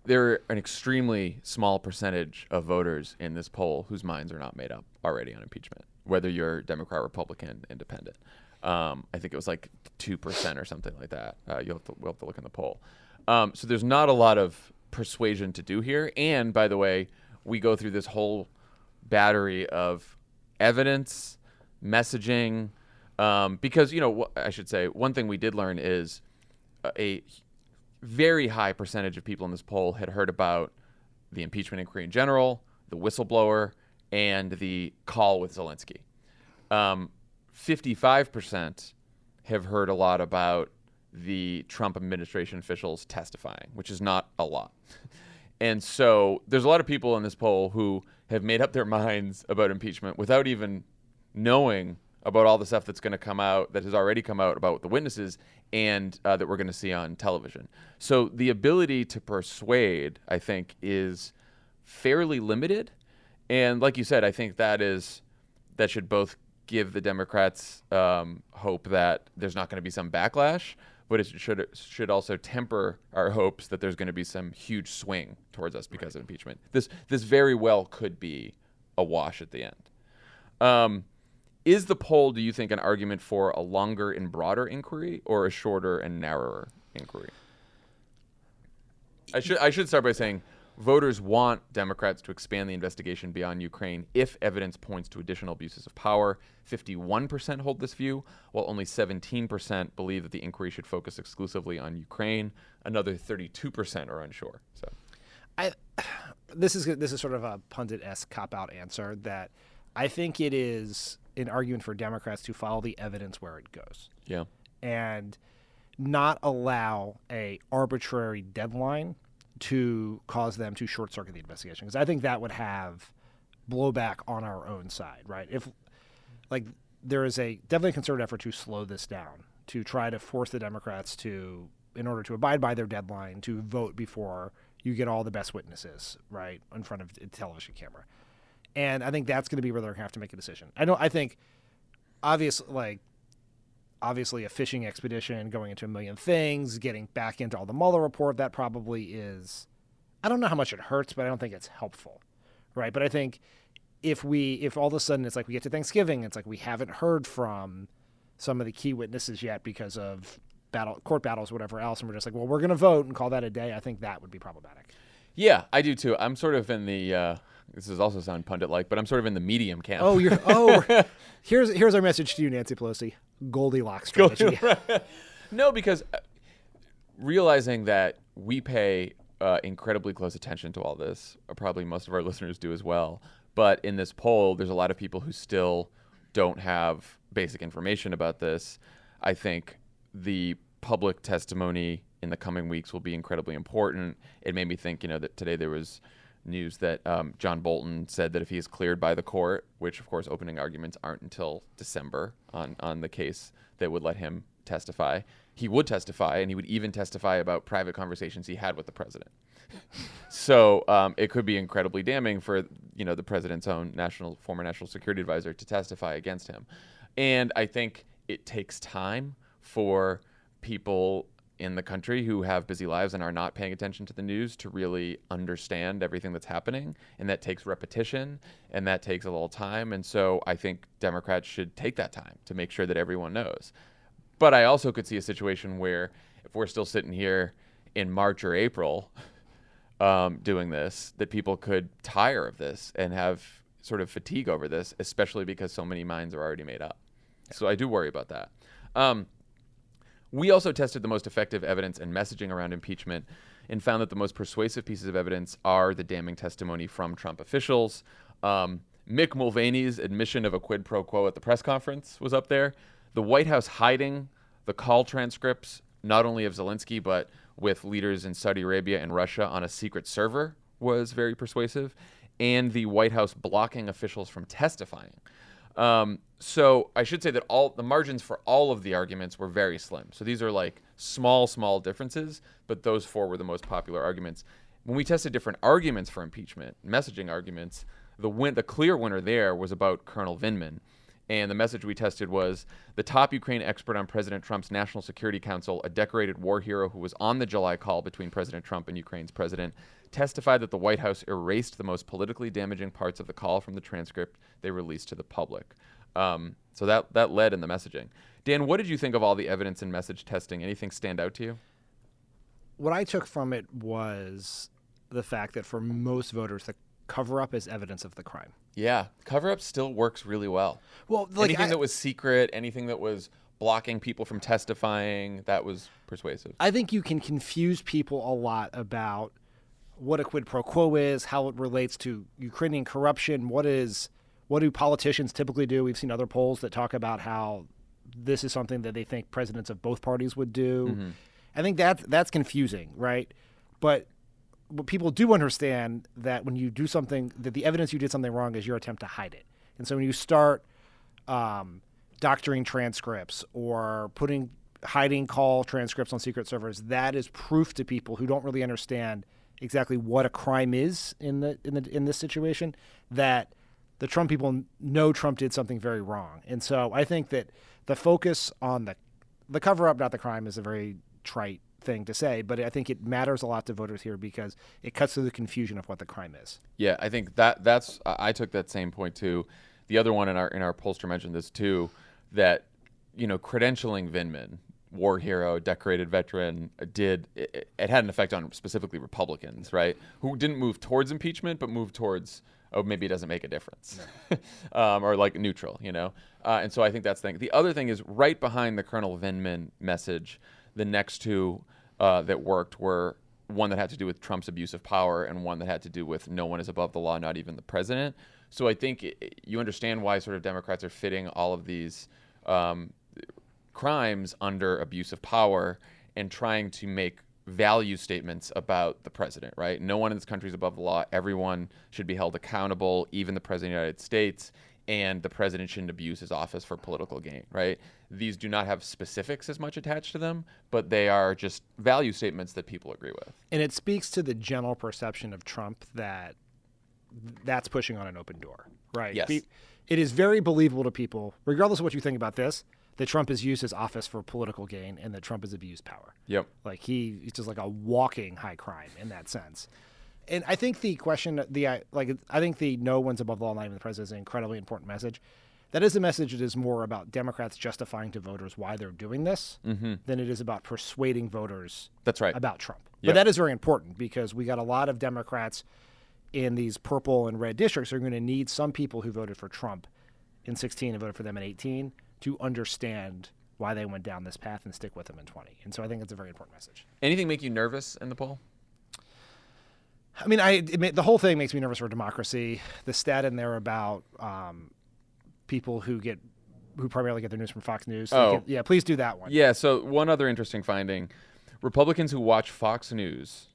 there are an extremely small percentage of voters in this poll whose minds are not made up already on impeachment, whether you're Democrat, Republican, Independent. I think it was like 2% or something like that. We'll have to look in the poll. So there's not a lot of persuasion to do here. And by the way, we go through this whole battery of evidence, messaging, because, I should say one thing we did learn is a very high percentage of people in this poll had heard about the impeachment inquiry in general, the whistleblower, and the call with Zelensky. 55% have heard a lot about the Trump administration officials testifying, which is not a lot. And so there's a lot of people in this poll who have made up their minds about impeachment without even knowing about all the stuff that's going to come out, that has already come out about the witnesses, and that we're going to see on television. So the ability to persuade, I think, is fairly limited. And like you said, I think that should both give the Democrats hope that there's not going to be some backlash, but it should also temper our hopes that there's going to be some huge swing towards us because of impeachment. This very well could be a wash at the end. Is the poll, do you think, an argument for a longer and broader inquiry or a shorter and narrower inquiry? I should start by saying voters want Democrats to expand the investigation beyond Ukraine if evidence points to additional abuses of power. 51% hold this view, while only 17% believe that the inquiry should focus exclusively on Ukraine. Another 32% are unsure. So, this is sort of a pundit-esque cop-out answer that I think it is an argument for Democrats to follow the evidence where it goes. Yeah. And not allow a arbitrary deadline to cause them to short-circuit the investigation, because I think that would have blowback on our own side, right? If, like, there is definitely a concerted effort to slow this down, to try to force the Democrats to, in order to abide by their deadline, to vote before you get all the best witnesses, right, in front of a television camera. And I think that's going to be where they're going to have to make a decision. I think, obviously a fishing expedition, going into a million things, getting back into all the Mueller report, that probably is, I don't know how much it hurts, but I don't think it's helpful, right? But I think if all of a sudden it's like we get to Thanksgiving, it's like we haven't heard from some of the key witnesses yet because of court battles, whatever else, and we're just like, well, we're going to vote and call that a day, I think that would be problematic. Yeah, I do too. I'm sort of in the, this does also sound pundit-like, but I'm sort of in the medium camp. Here's our message to you, Nancy Pelosi. Goldilocks strategy. No, because realizing that we pay incredibly close attention to all this, probably most of our listeners do as well, but in this poll, there's a lot of people who still don't have basic information about this. I think the public testimony in the coming weeks will be incredibly important. It made me think, that today there was news that John Bolton said that if he is cleared by the court, which of course opening arguments aren't until December on the case that would let him testify, he would testify, and he would even testify about private conversations he had with the president. So it could be incredibly damning for the president's own former national security advisor to testify against him. And I think it takes time for people in the country who have busy lives and are not paying attention to the news to really understand everything that's happening. And that takes repetition and that takes a little time. And so I think Democrats should take that time to make sure that everyone knows. But I also could see a situation where if we're still sitting here in March or April doing this, that people could tire of this and have sort of fatigue over this, especially because so many minds are already made up. So I do worry about that. We also tested the most effective evidence and messaging around impeachment and found that the most persuasive pieces of evidence are the damning testimony from Trump officials. Mick Mulvaney's admission of a quid pro quo at the press conference was up there. The White House hiding the call transcripts, not only of Zelensky, but with leaders in Saudi Arabia and Russia on a secret server was very persuasive. And the White House blocking officials from testifying. So I should say that all the margins for all of the arguments were very slim. So these are like small differences, but those four were the most popular arguments. When we tested different arguments for impeachment, messaging arguments, the clear winner there was about Colonel Vindman. And the message we tested was the top Ukraine expert on President Trump's National Security Council, a decorated war hero who was on the July call between President Trump and Ukraine's president, testified that the White House erased the most politically damaging parts of the call from the transcript they released to the public. So that led in the messaging. Dan, what did you think of all the evidence and message testing? Anything stand out to you? What I took from it was the fact that for most voters, the cover-up is evidence of the crime. Yeah, cover-up still works really well. Well, like anything that was secret, anything that was blocking people from testifying, that was persuasive. I think you can confuse people a lot about what a quid pro quo is, how it relates to Ukrainian corruption, what do politicians typically do. We've seen other polls that talk about how this is something that they think presidents of both parties would do. Mm-hmm. I think that's confusing, right? But what people do understand that when you do something, that the evidence you did something wrong is your attempt to hide it. And so when you start doctoring transcripts or hiding call transcripts on secret servers, that is proof to people who don't really understand exactly what a crime is in this situation, that the Trump people know Trump did something very wrong. And so I think that the focus on the cover-up, not the crime, is a very trite thing to say, but I think it matters a lot to voters here because it cuts through the confusion of what the crime is. Yeah, I think that's I took that same point too. The other one in our pollster mentioned this too, that credentialing Vindman, war hero, decorated veteran, it had an effect on specifically Republicans, right? Who didn't move towards impeachment, but moved towards, maybe it doesn't make a difference, or like neutral, And so I think that's the thing. The other thing is right behind the Colonel Vindman message, the next two that worked were one that had to do with Trump's abuse of power and one that had to do with no one is above the law, not even the president. So I think you understand why sort of Democrats are fitting all of these crimes under abuse of power and trying to make value statements about the president, right? No one in this country is above the law. Everyone should be held accountable, even the president of the United States, and the president shouldn't abuse his office for political gain, right? These do not have specifics as much attached to them, but they are just value statements that people agree with. And it speaks to the general perception of Trump that's pushing on an open door, right? Yes. It is very believable to people, regardless of what you think about this, that Trump has used his office for political gain and that Trump has abused power. Yep. Like he's just like a walking high crime in that sense. And I think the question, I think the no one's above the law, not even the president, is an incredibly important message. That is a message that is more about Democrats justifying to voters why they're doing this than it is about persuading voters That's right. about Trump. Yep. But that is very important because we got a lot of Democrats in these purple and red districts who are going to need some people who voted for Trump in 16 and voted for them in 18 to understand why they went down this path and stick with them in 20. And so I think it's a very important message. Anything make you nervous in the poll? I mean, the whole thing makes me nervous for democracy. The stat in there about people who primarily get their news from Fox News. So please do that one. Yeah, so one other interesting finding. Republicans who watch Fox News,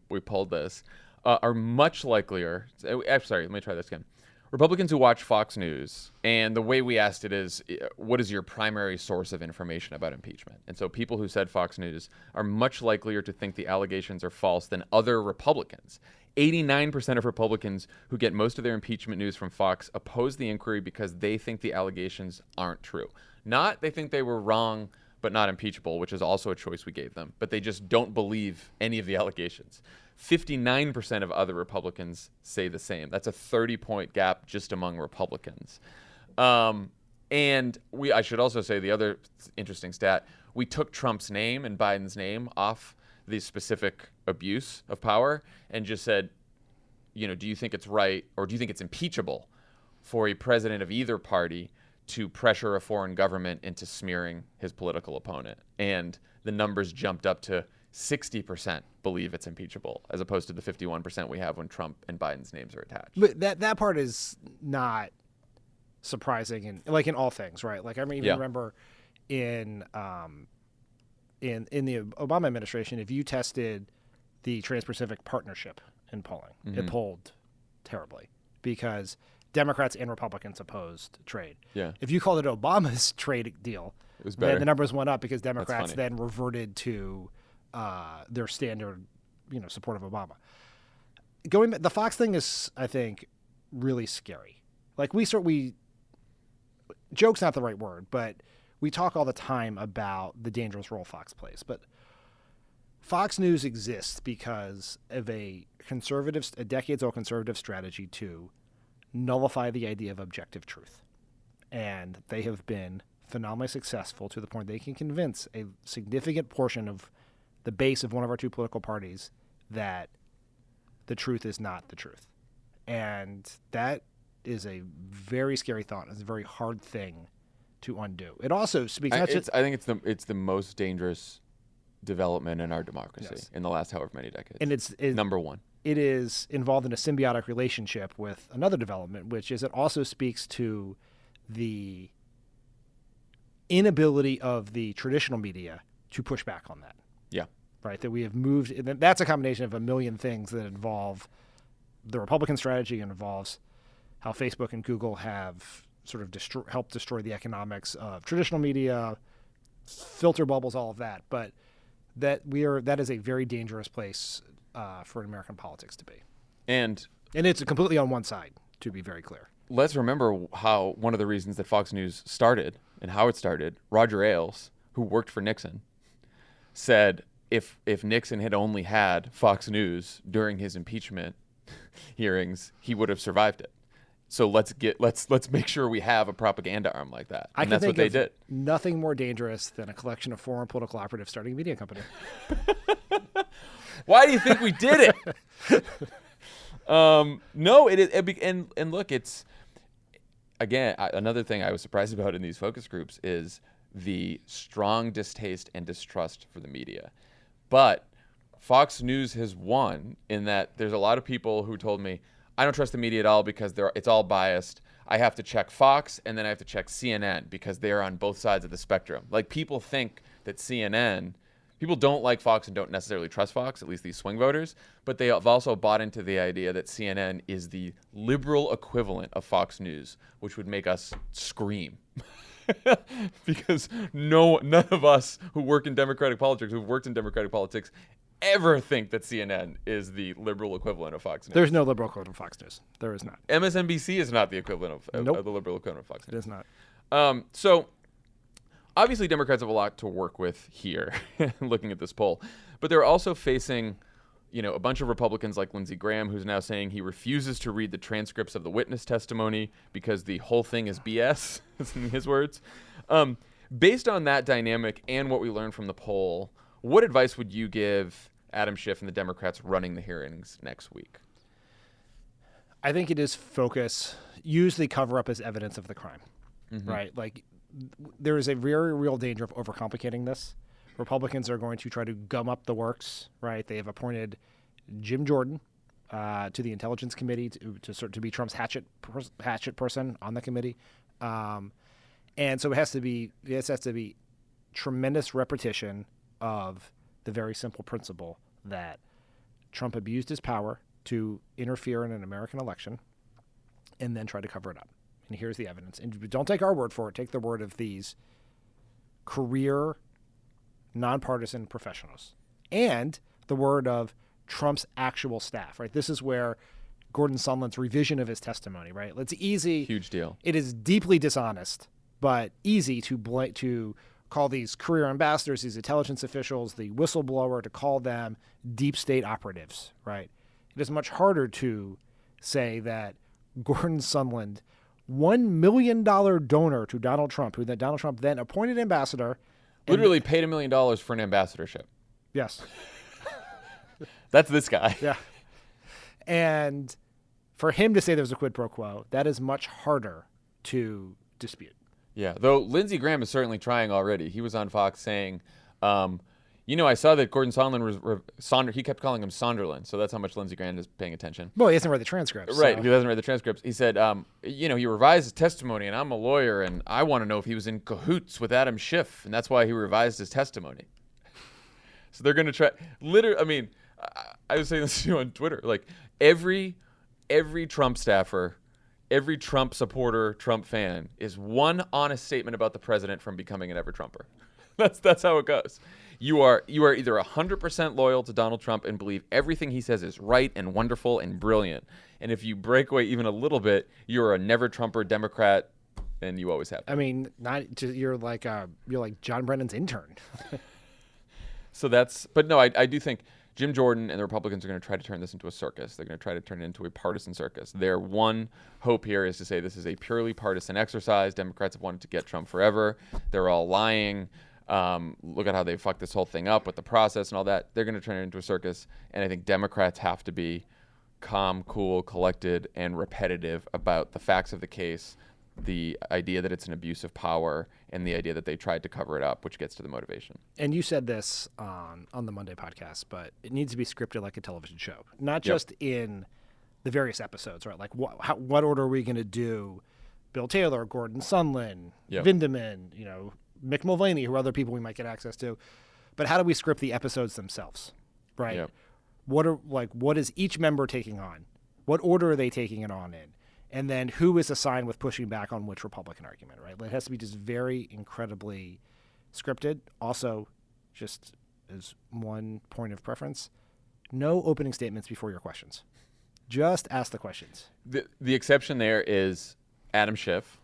we polled this, are much likelier. Sorry, let me try this again. Republicans who watch Fox News, and the way we asked it is, what is your primary source of information about impeachment? And so people who said Fox News are much likelier to think the allegations are false than other Republicans. 89% of Republicans who get most of their impeachment news from Fox oppose the inquiry because they think the allegations aren't true. Not they think they were wrong but not impeachable, which is also a choice we gave them. But they just don't believe any of the allegations. 59% of other Republicans say the same. That's a 30-point gap just among Republicans. And I should also say the other interesting stat, we took Trump's name and Biden's name off the specific abuse of power and just said, do you think it's right, or do you think it's impeachable for a president of either party to pressure a foreign government into smearing his political opponent? And the numbers jumped up to 60% believe it's impeachable, as opposed to the 51% we have when Trump and Biden's names are attached. But that part is not surprising, in all things, right? Like I remember in the Obama administration, if you tested the Trans-Pacific Partnership in polling, it polled terribly because Democrats and Republicans opposed trade. Yeah. If you called it Obama's trade deal, it was better. then the numbers went up because Democrats then reverted to their standard, support of Obama. The Fox thing is, I think, really scary. Like joke's not the right word, but we talk all the time about the dangerous role Fox plays. But Fox News exists because of a decades-old conservative strategy to nullify the idea of objective truth. And they have been phenomenally successful to the point they can convince a significant portion of the base of one of our two political parties that the truth is not the truth. And that is a very scary thought. It's a very hard thing to undo. It also speaks I think it's the most dangerous development in our democracy in the last however many decades. And it's number one. It is involved in a symbiotic relationship with another development, which is it also speaks to the inability of the traditional media to push back on that. Yeah. Right? That we have moved. That's a combination of a million things that involve the Republican strategy and involves how Facebook and Google have sort of helped destroy the economics of traditional media, filter bubbles, all of that. But that is a very dangerous place for American politics to be. And it's completely on one side, to be very clear. Let's remember how one of the reasons that Fox News started and how it started, Roger Ailes, who worked for Nixon, said if Nixon had only had Fox News during his impeachment hearings, he would have survived it. So let's make sure we have a propaganda arm like that. And that's what they did. Nothing more dangerous than a collection of foreign political operatives starting a media company. Why do you think we did it? No, it is. And look, it's again another thing I was surprised about in these focus groups is the strong distaste and distrust for the media. But Fox News has won in that there's a lot of people who told me, I don't trust the media at all because it's all biased. I have to check Fox and then I have to check CNN because they're on both sides of the spectrum. Like people think that people don't like Fox and don't necessarily trust Fox, at least these swing voters, but they have also bought into the idea that CNN is the liberal equivalent of Fox News, which would make us scream. Because none of us who've worked in Democratic politics, ever think that CNN is the liberal equivalent of Fox News. There's no liberal equivalent of Fox News. There is not. MSNBC is not the equivalent of Nope. the liberal equivalent of Fox News. It is not. So obviously Democrats have a lot to work with here, looking at this poll. But they're also facing, a bunch of Republicans like Lindsey Graham, who's now saying he refuses to read the transcripts of the witness testimony because the whole thing is BS, in his words. Based on that dynamic and what we learned from the poll, what advice would you give Adam Schiff and the Democrats running the hearings next week? I think it is use the cover-up as evidence of the crime, right? Like, there is a very real danger of overcomplicating this. Republicans are going to try to gum up the works, right? They have appointed Jim Jordan to the Intelligence Committee to be Trump's hatchet person on the committee, and so it has to be tremendous repetition of the very simple principle that Trump abused his power to interfere in an American election and then try to cover it up. And here's the evidence. And don't take our word for it. Take the word of these career, nonpartisan professionals and the word of Trump's actual staff, right? This is where Gordon Sondland's revision of his testimony, right? It's easy. Huge deal. It is deeply dishonest, but easy to call these career ambassadors, these intelligence officials, the whistleblower, to call them deep state operatives, right? It is much harder to say that Gordon Sondland, $1 million donor to Donald Trump, who that Donald Trump then appointed ambassador. Literally paid $1 million for an ambassadorship. Yes. That's this guy. Yeah. And for him to say there was a quid pro quo, that is much harder to dispute. Yeah, though Lindsey Graham is certainly trying already. He was on Fox saying, I saw that Gordon Sondland was he kept calling him Sonderland, so that's how much Lindsey Graham is paying attention. Well, he hasn't read the transcripts. Right, so. he hasn't read the transcripts. He said, he revised his testimony, and I'm a lawyer, and I want to know if he was in cahoots with Adam Schiff, and that's why he revised his testimony. So they're going to try. I was saying this to you on Twitter. Like every Trump staffer, every Trump supporter, Trump fan is one honest statement about the president from becoming an ever-Trumper. That's how it goes. You are either 100% loyal to Donald Trump and believe everything he says is right and wonderful and brilliant, and if you break away even a little bit, you're a never-Trumper Democrat, and you always have. You're like John Brennan's intern. So but no, I do think Jim Jordan and the Republicans are going to try to turn this into a circus. They're going to try to turn it into a partisan circus. Their one hope here is to say this is a purely partisan exercise. Democrats have wanted to get Trump forever. They're all lying. Look at how they fucked this whole thing up with the process and all that. They're going to turn it into a circus. And I think Democrats have to be calm, cool, collected, and repetitive about the facts of the case, the idea that it's an abuse of power, and the idea that they tried to cover it up, which gets to the motivation. And you said this on the Monday podcast, but it needs to be scripted like a television show, not just in the various episodes, right? Like what order are we going to do? Bill Taylor, Gordon Sondland, Vindeman, Mick Mulvaney, who are other people we might get access to. But how do we script the episodes themselves, right? Yep. What is each member taking on? What order are they taking it on in? And then who is assigned with pushing back on which Republican argument, right? It has to be just very incredibly scripted. Also, just as one point of preference, no opening statements before your questions. Just ask the questions. The exception there is Adam Schiff,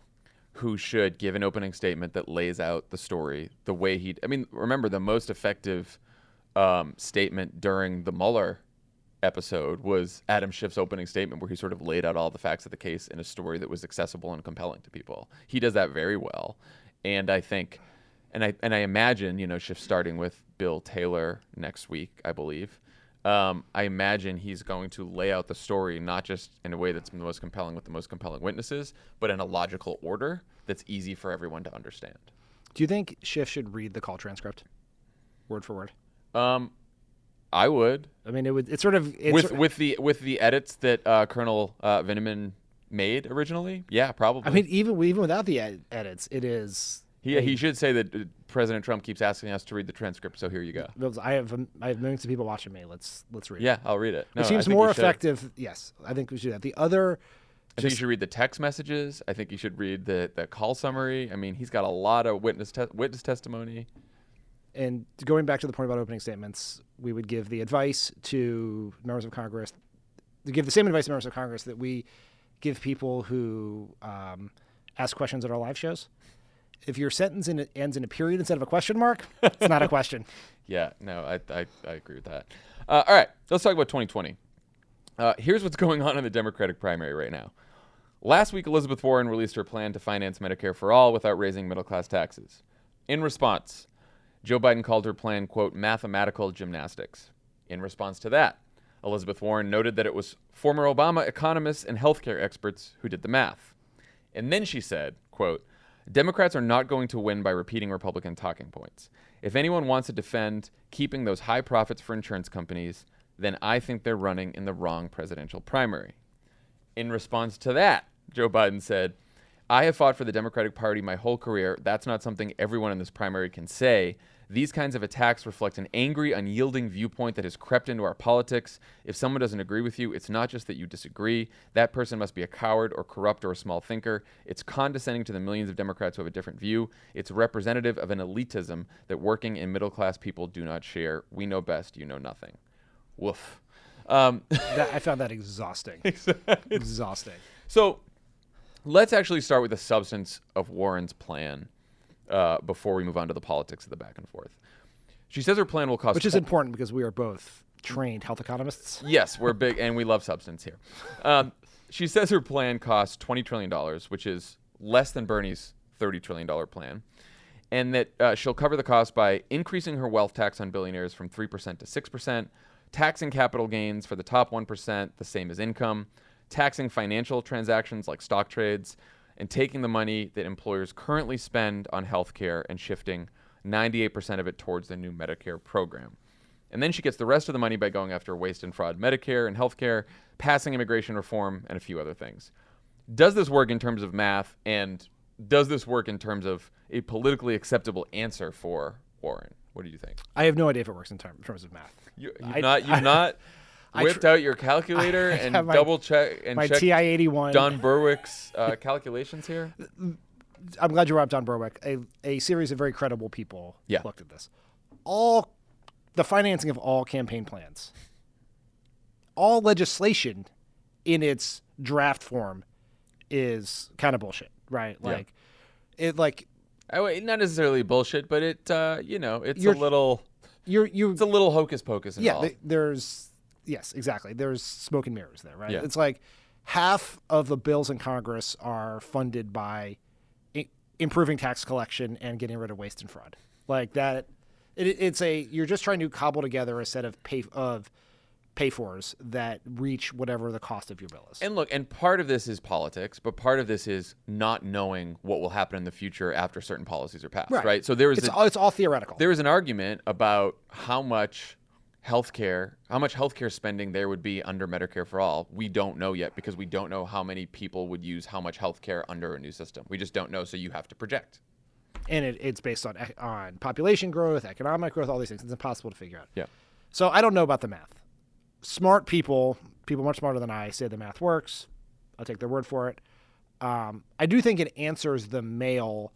who should give an opening statement that lays out the story the way remember the most effective statement during the Mueller episode was Adam Schiff's opening statement, where he sort of laid out all the facts of the case in a story that was accessible and compelling to people. He does that very well. And I think, and I imagine, Schiff starting with Bill Taylor next week, I believe. I imagine he's going to lay out the story not just in a way that's the most compelling with the most compelling witnesses, but in a logical order that's easy for everyone to understand. Do you think Schiff should read the call transcript, word for word? I would. I mean, it's sort of with the edits that Colonel Vindeman made originally. Yeah, probably. I mean, even without the edits, it is. He should say that President Trump keeps asking us to read the transcript, so here you go. I have millions of people watching me. Let's read it. Yeah, I'll read it. It seems more effective. Yes, I think we should do that. The other. I think you should read the text messages. I think you should read the call summary. I mean, he's got a lot of witness testimony. And going back to the point about opening statements, we would give the advice to members of Congress, to give the same advice to members of Congress that we give people who ask questions at our live shows. If your sentence ends in a period instead of a question mark, it's not a question. Yeah, no, I agree with that. All right, let's talk about 2020. Here's what's going on in the Democratic primary right now. Last week, Elizabeth Warren released her plan to finance Medicare for all without raising middle-class taxes. In response, Joe Biden called her plan, quote, mathematical gymnastics. In response to that, Elizabeth Warren noted that it was former Obama economists and healthcare experts who did the math. And then she said, quote, Democrats are not going to win by repeating Republican talking points. If anyone wants to defend keeping those high profits for insurance companies, then I think they're running in the wrong presidential primary. In response to that, Joe Biden said, I have fought for the Democratic Party my whole career. That's not something everyone in this primary can say. These kinds of attacks reflect an angry, unyielding viewpoint that has crept into our politics. If someone doesn't agree with you, it's not just that you disagree. That person must be a coward or corrupt or a small thinker. It's condescending to the millions of Democrats who have a different view. It's representative of an elitism that working and middle-class people do not share. We know best. You know nothing. Woof. I found that exhausting. Exhausting. So let's actually start with the substance of Warren's plan. before we move on to the politics of the back and forth. She says her plan will cost... Which is important because we are both trained health economists. Yes, we're big, and we love substance here. She says her plan costs $20 trillion, which is less than Bernie's $30 trillion plan, and that she'll cover the cost by increasing her wealth tax on billionaires from 3% to 6%, taxing capital gains for the top 1%, the same as income, taxing financial transactions like stock trades, and taking the money that employers currently spend on health care and shifting 98% of it towards the new Medicare program. And then she gets the rest of the money by going after waste and fraud Medicare and healthcare, passing immigration reform, and a few other things. Does this work in terms of math, and does this work in terms of a politically acceptable answer for Warren? What do you think? I have no idea if it works in terms of math. You've not whipped out your calculator and double check and my check TI-81 Don Berwick's calculations here? I'm glad you brought up Don Berwick. A series of very credible people looked at this. All the financing of all campaign plans, all legislation in its draft form is kind of bullshit, right? Like not necessarily bullshit, but it's a little hocus pocus involved. Yes, exactly. There's smoke and mirrors there, right? Yeah. It's like half of the bills in Congress are funded by improving tax collection and getting rid of waste and fraud. Like that, you're just trying to cobble together a set of pay-fors that reach whatever the cost of your bill is. And look, and part of this is politics, but part of this is not knowing what will happen in the future after certain policies are passed, right? So it's all theoretical. There is an argument about how much healthcare spending there would be under Medicare for all. We don't know yet because we don't know how many people would use how much healthcare under a new system. We just don't know, so you have to project. And it's based on population growth, economic growth, all these things. It's impossible to figure out. Yeah. So I don't know about the math. Smart people much smarter than I, say the math works. I'll take their word for it. I do think it answers the mail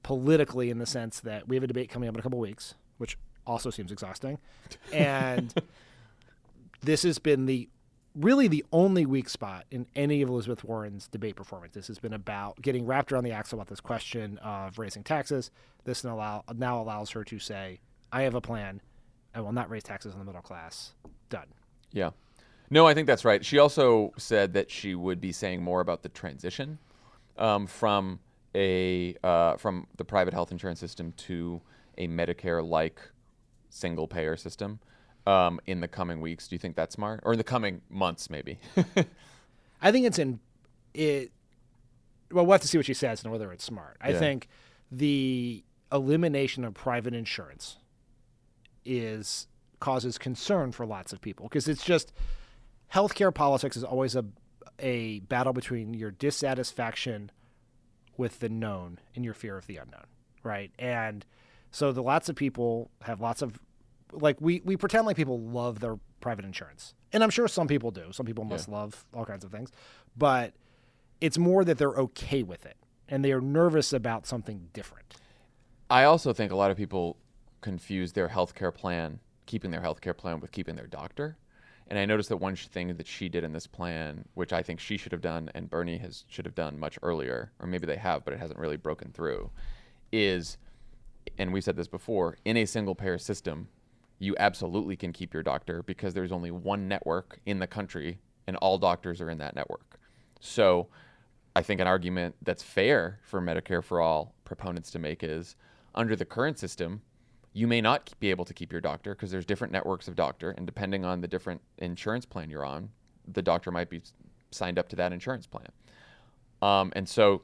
politically in the sense that we have a debate coming up in a couple weeks, which also seems exhausting. And this has been really the only weak spot in any of Elizabeth Warren's debate performance. This has been about getting wrapped around the axle about this question of raising taxes. This now allows her to say, I have a plan. I will not raise taxes on the middle class. Done. Yeah. No, I think that's right. She also said that she would be saying more about the transition from the private health insurance system to a Medicare-like single-payer system in the coming weeks. Do you think that's smart? Or in the coming months, maybe? I think well, we'll have to see what she says and whether it's smart. I think the elimination of private insurance causes concern for lots of people because it's just healthcare politics is always a battle between your dissatisfaction with the known and your fear of the unknown, right? And so lots of people have lots of we pretend like people love their private insurance, and I'm sure some people do. Some people must love all kinds of things, but it's more that they're okay with it and they are nervous about something different. I also think a lot of people confuse their healthcare plan, keeping their healthcare plan, with keeping their doctor. And I noticed that one thing that she did in this plan, which I think she should have done and Bernie should have done much earlier, or maybe they have, but it hasn't really broken through, is, and we've said this before, in a single-payer system, you absolutely can keep your doctor because there's only one network in the country and all doctors are in that network. So I think an argument that's fair for Medicare for all proponents to make is, under the current system, you may not be able to keep your doctor because there's different networks of doctor, and depending on the different insurance plan you're on, the doctor might be signed up to that insurance plan. And so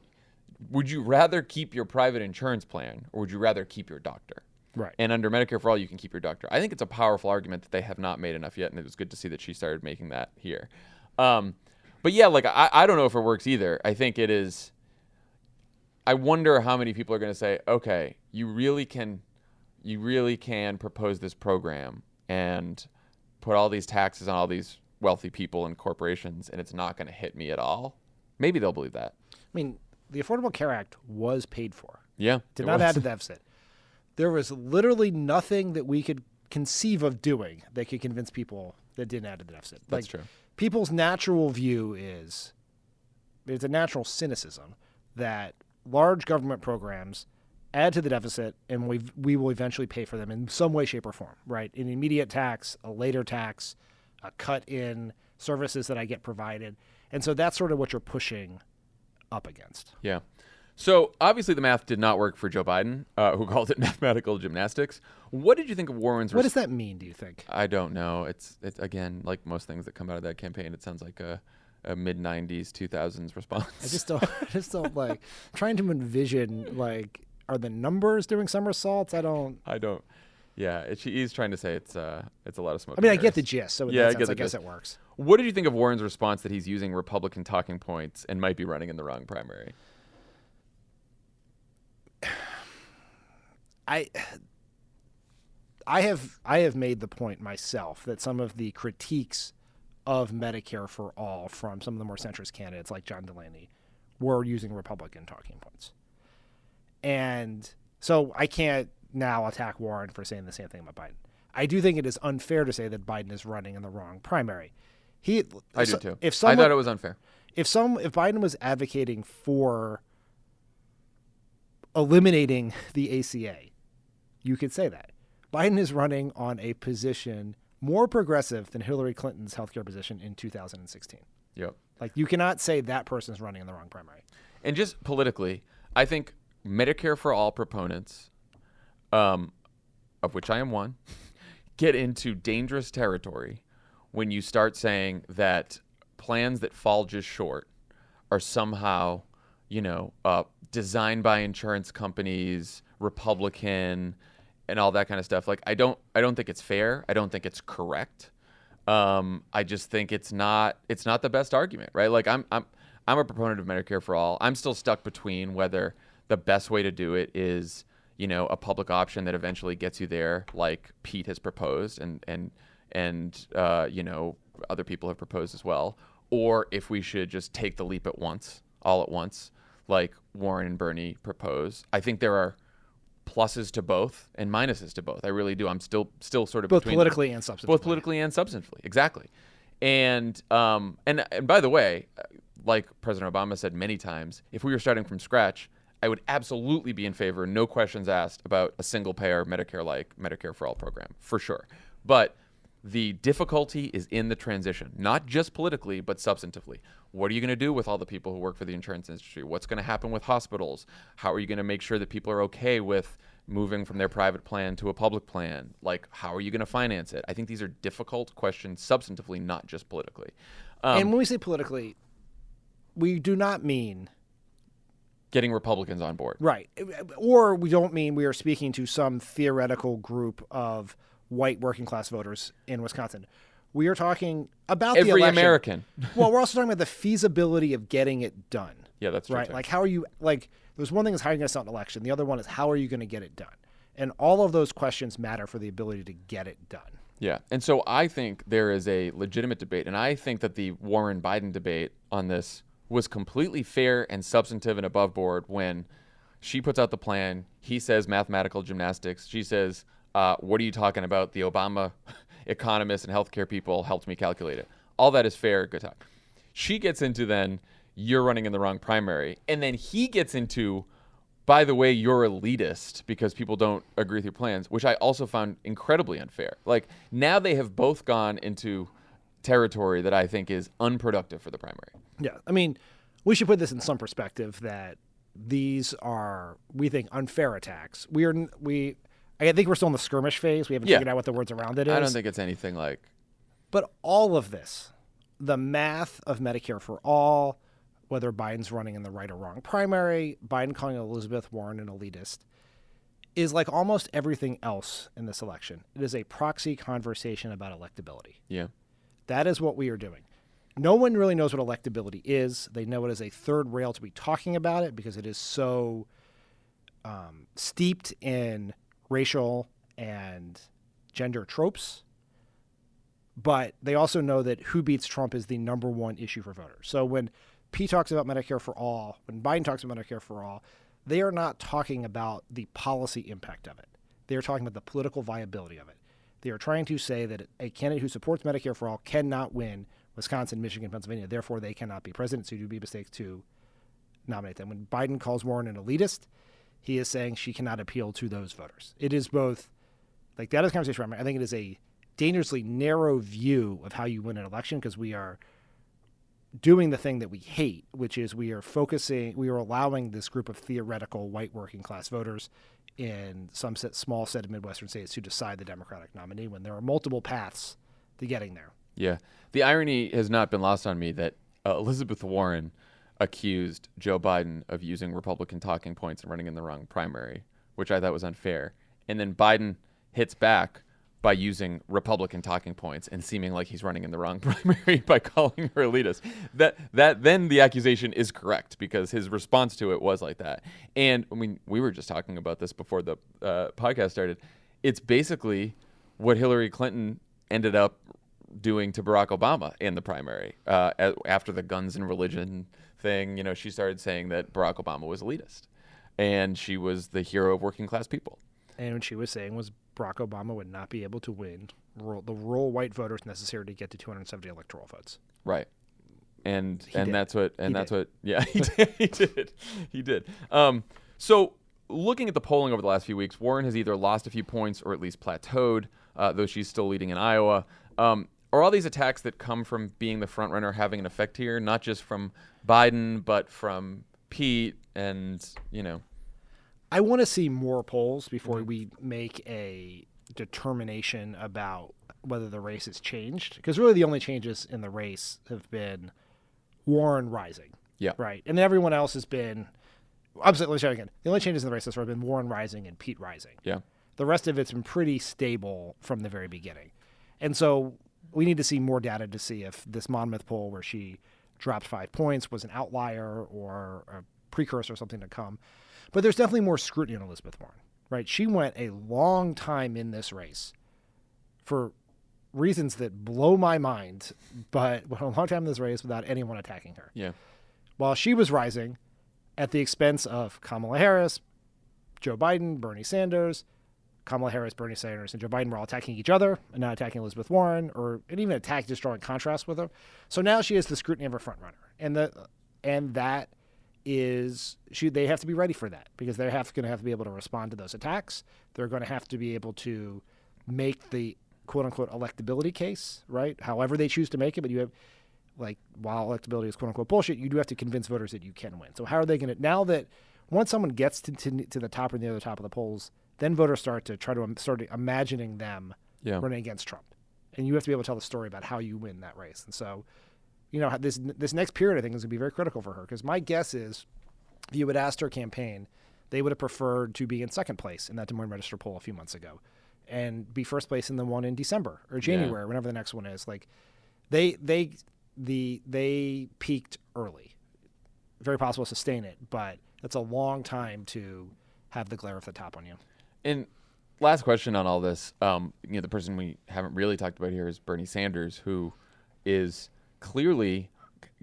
would you rather keep your private insurance plan or would you rather keep your doctor? Right. And under Medicare for all, you can keep your doctor. I think it's a powerful argument that they have not made enough yet, and it was good to see that she started making that here. But yeah, I don't know if it works either. I think it is. I wonder how many people are going to say, okay, you really can propose this program and put all these taxes on all these wealthy people and corporations, and it's not going to hit me at all. Maybe they'll believe that. I mean, the Affordable Care Act was paid for. Yeah. Did not add to the deficit. There was literally nothing that we could conceive of doing that could convince people that didn't add to the deficit. That's true. People's natural view it's a natural cynicism that large government programs add to the deficit, and we will eventually pay for them in some way, shape, or form, right? An immediate tax, a later tax, a cut in services that I get provided. And so that's sort of what you're pushing up against. Yeah. So obviously the math did not work for Joe Biden, who called it mathematical gymnastics. What did you think of Warren's What does that mean, do you think? I don't know. It's again, like most things that come out of that campaign, it sounds like a mid-90s, 2000s response. I just don't like trying to envision, like, are the numbers doing somersaults? I don't. Yeah, he's trying to say it's a lot of smoke. I mean, I get the gist. So in Yeah, that I sense, get the I guess gist. it works. What did you think of Warren's response that he's using Republican talking points and might be running in the wrong primary? I have made the point myself that some of the critiques of Medicare for all from some of the more centrist candidates like John Delaney were using Republican talking points. And so I can't now attack Warren for saying the same thing about Biden. I do think it is unfair to say that Biden is running in the wrong primary. I do too. I thought it was unfair. If Biden was advocating for eliminating the ACA, you could say that. Biden is running on a position more progressive than Hillary Clinton's healthcare position in 2016. Yep. Like, you cannot say that person's running in the wrong primary. And just politically, I think Medicare for all proponents, of which I am one, get into dangerous territory when you start saying that plans that fall just short are somehow, designed by insurance companies, Republican, and all that kind of stuff. Like, I don't think it's fair. I don't think it's correct. I just think it's not the best argument, right? Like, I'm a proponent of Medicare for all. I'm still stuck between whether the best way to do it is, a public option that eventually gets you there, like Pete has proposed, and other people have proposed as well, or if we should just take the leap all at once, like Warren and Bernie propose. I think there are pluses to both and minuses to both. I really do. I'm still sort of Both between politically and substantively. both politically and substantively. Exactly. And by the way, like President Obama said many times, if we were starting from scratch, I would absolutely be in favor, no questions asked, about a single payer Medicare-like Medicare for all program, for sure. But the difficulty is in the transition, not just politically, but substantively. What are you going to do with all the people who work for the insurance industry? What's going to happen with hospitals? How are you going to make sure that people are okay with moving from their private plan to a public plan? Like, how are you going to finance it? I think these are difficult questions substantively, not just politically. And when we say politically, we do not mean getting Republicans on board. right. Or we don't mean we are speaking to some theoretical group of white working class voters in Wisconsin. We are talking about the Every election. American. Well, we're also talking about the feasibility of getting it done. Yeah, that's right. too. Like, how are you, like, there's one thing is how are you going to sell an election. The other one is how are you going to get it done? And all of those questions matter for the ability to get it done. Yeah. And so I think there is a legitimate debate, and I think that the Warren-Biden debate on this was completely fair and substantive and above board when she puts out the plan. He says mathematical gymnastics. She says, what are you talking about? The Obama economists and healthcare people helped me calculate it. All that is fair. Good talk. She gets into then, you're running in the wrong primary. And then he gets into, by the way, you're elitist because people don't agree with your plans, which I also found incredibly unfair. Like, now they have both gone into territory that I think is unproductive for the primary. Yeah. I mean, we should put this in some perspective that these are, we think, unfair attacks. I think we're still in the skirmish phase. We haven't figured out what the words around it is. I don't think it's anything like. But all of this, the math of Medicare for all, whether Biden's running in the right or wrong primary, Biden calling Elizabeth Warren an elitist, is like almost everything else in this election. It is a proxy conversation about electability. Yeah. That is what we are doing. No one really knows what electability is. They know it as a third rail to be talking about it because it is so steeped in racial and gender tropes. But they also know that who beats Trump is the number one issue for voters. So when Pete talks about Medicare for all, when Biden talks about Medicare for all, they are not talking about the policy impact of it. They are talking about the political viability of it. They are trying to say that a candidate who supports Medicare for all cannot win Wisconsin, Michigan, Pennsylvania. Therefore, they cannot be president. So it would be a mistake to nominate them. When Biden calls Warren an elitist, he is saying she cannot appeal to those voters. It is both, like that is a conversation. I think it is a dangerously narrow view of how you win an election, because we are doing the thing that we hate, which is we are allowing this group of theoretical white working class voters in some small set of Midwestern states to decide the Democratic nominee when there are multiple paths to getting there. Yeah. The irony has not been lost on me that Elizabeth Warren accused Joe Biden of using Republican talking points and running in the wrong primary, which I thought was unfair. And then Biden hits back by using Republican talking points and seeming like he's running in the wrong primary by calling her elitist. That then the accusation is correct, because his response to it was like that. And I mean, we were just talking about this before the podcast started. It's basically what Hillary Clinton ended up doing to Barack Obama in the primary. After the guns and religion thing, she started saying that Barack Obama was elitist and she was the hero of working class people. And what she was saying was Barack Obama would not be able to win the rural white voters necessary to get to 270 electoral votes. Right. And He did. Yeah, he did. So looking at the polling over the last few weeks, Warren has either lost a few points or at least plateaued, though she's still leading in Iowa. Are all these attacks that come from being the front runner having an effect here, not just from Biden, but from Pete and, I want to see more polls before we make a determination about whether the race has changed, because really the only changes in the race have been Warren rising. Yeah. Right. And everyone else has been, let me try again. The only changes in the race have sort of been Warren rising and Pete rising. Yeah. The rest of it's been pretty stable from the very beginning. And so we need to see more data to see if this Monmouth poll where she dropped 5 points was an outlier or a precursor or something to come. But there's definitely more scrutiny on Elizabeth Warren, right? She went a long time in this race for reasons that blow my mind, but went a long time in this race without anyone attacking her. Yeah. While she was rising at the expense of Kamala Harris, Joe Biden, Bernie Sanders. Kamala Harris, Bernie Sanders, and Joe Biden were all attacking each other and not attacking Elizabeth Warren, and even just drawing contrast with her. So now she has the scrutiny of a front runner, and that is they have to be ready for that, because they're going to have to be able to respond to those attacks. They're going to have to be able to make the quote unquote electability case, right? However they choose to make it, but you have, like, while electability is quote unquote bullshit, you do have to convince voters that you can win. So how are they going to, now that once someone gets to the top or the other top of the polls, then voters start imagining them running against Trump, and you have to be able to tell the story about how you win that race. And so, this next period I think is going to be very critical for her, because my guess is, if you had asked her campaign, they would have preferred to be in second place in that Des Moines Register poll a few months ago, and be first place in the one in December or January, whenever the next one is. Like, they peaked early. Very possible to sustain it, but it's a long time to have the glare of the top on you. And last question on all this, the person we haven't really talked about here is Bernie Sanders, who is clearly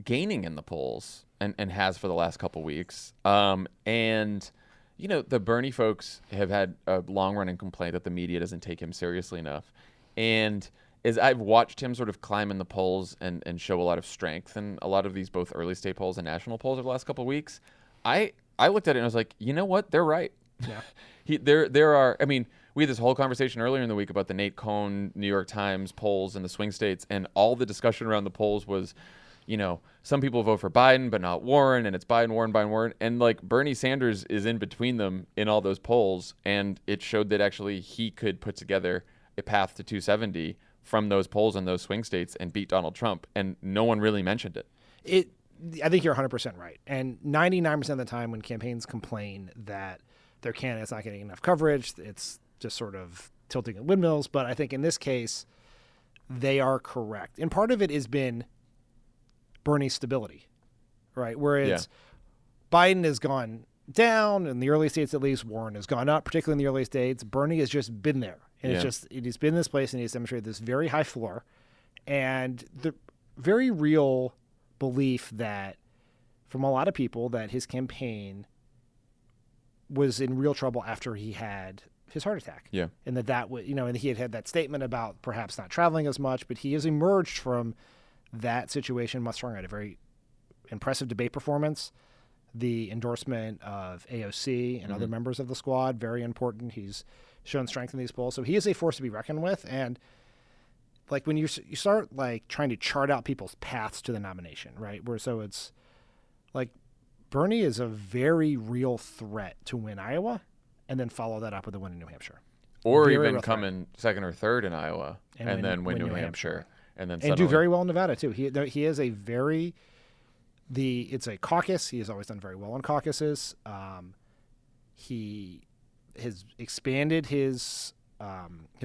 gaining in the polls and has for the last couple weeks. And the Bernie folks have had a long-running complaint that the media doesn't take him seriously enough. And as I've watched him sort of climb in the polls and show a lot of strength in a lot of these both early state polls and national polls over the last couple of weeks, I looked at it and I was like, you know what? They're right. Yeah. There are, we had this whole conversation earlier in the week about the Nate Cohn New York Times polls in the swing states, and all the discussion around the polls was, some people vote for Biden but not Warren, and it's Biden, Warren, and like Bernie Sanders is in between them in all those polls, and it showed that actually he could put together a path to 270 from those polls in those swing states and beat Donald Trump, and no one really mentioned it. I think you're 100% right. And 99% of the time when campaigns complain that their candidate's not getting enough coverage, it's just sort of tilting at windmills. But I think in this case, they are correct. And part of it has been Bernie's stability, right? Whereas Biden has gone down in the early states, at least. Warren has gone up, particularly in the early states. Bernie has just been there. And it has been in this place, and he's demonstrated this very high floor and the very real belief that from a lot of people that his campaign was in real trouble after he had his heart attack. Yeah. And that would, and he had that statement about perhaps not traveling as much, but he has emerged from that situation much stronger. Had a very impressive debate performance the endorsement of AOC and other members of the squad. Very important. He's shown strength in these polls. So he is a force to be reckoned with. And like when you start like trying to chart out people's paths to the nomination, right? So it's like Bernie is a very real threat to win Iowa and then follow that up with a win in New Hampshire. Or Very even real come threat. in second or third in Iowa and then win New Hampshire. And then And do very well in Nevada too. He is a very it's a caucus. He has always done very well in caucuses. He has expanded his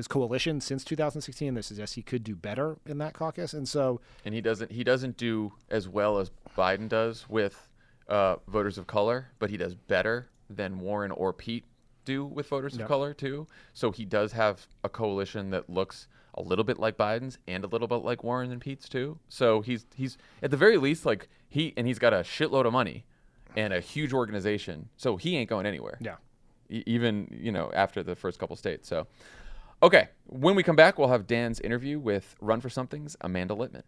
coalition since 2016. That suggests he could do better in that caucus. And so, and he doesn't do as well as Biden does with voters of color, but he does better than Warren or Pete do with voters of color too. So he does have a coalition that looks a little bit like Biden's and a little bit like Warren and Pete's too. So he's at the very least like he's got a shitload of money and a huge organization. So he ain't going anywhere. yeah. Even after the first couple states. So okay, when we come back, we'll have Dan's interview with Run for Something's Amanda Littman.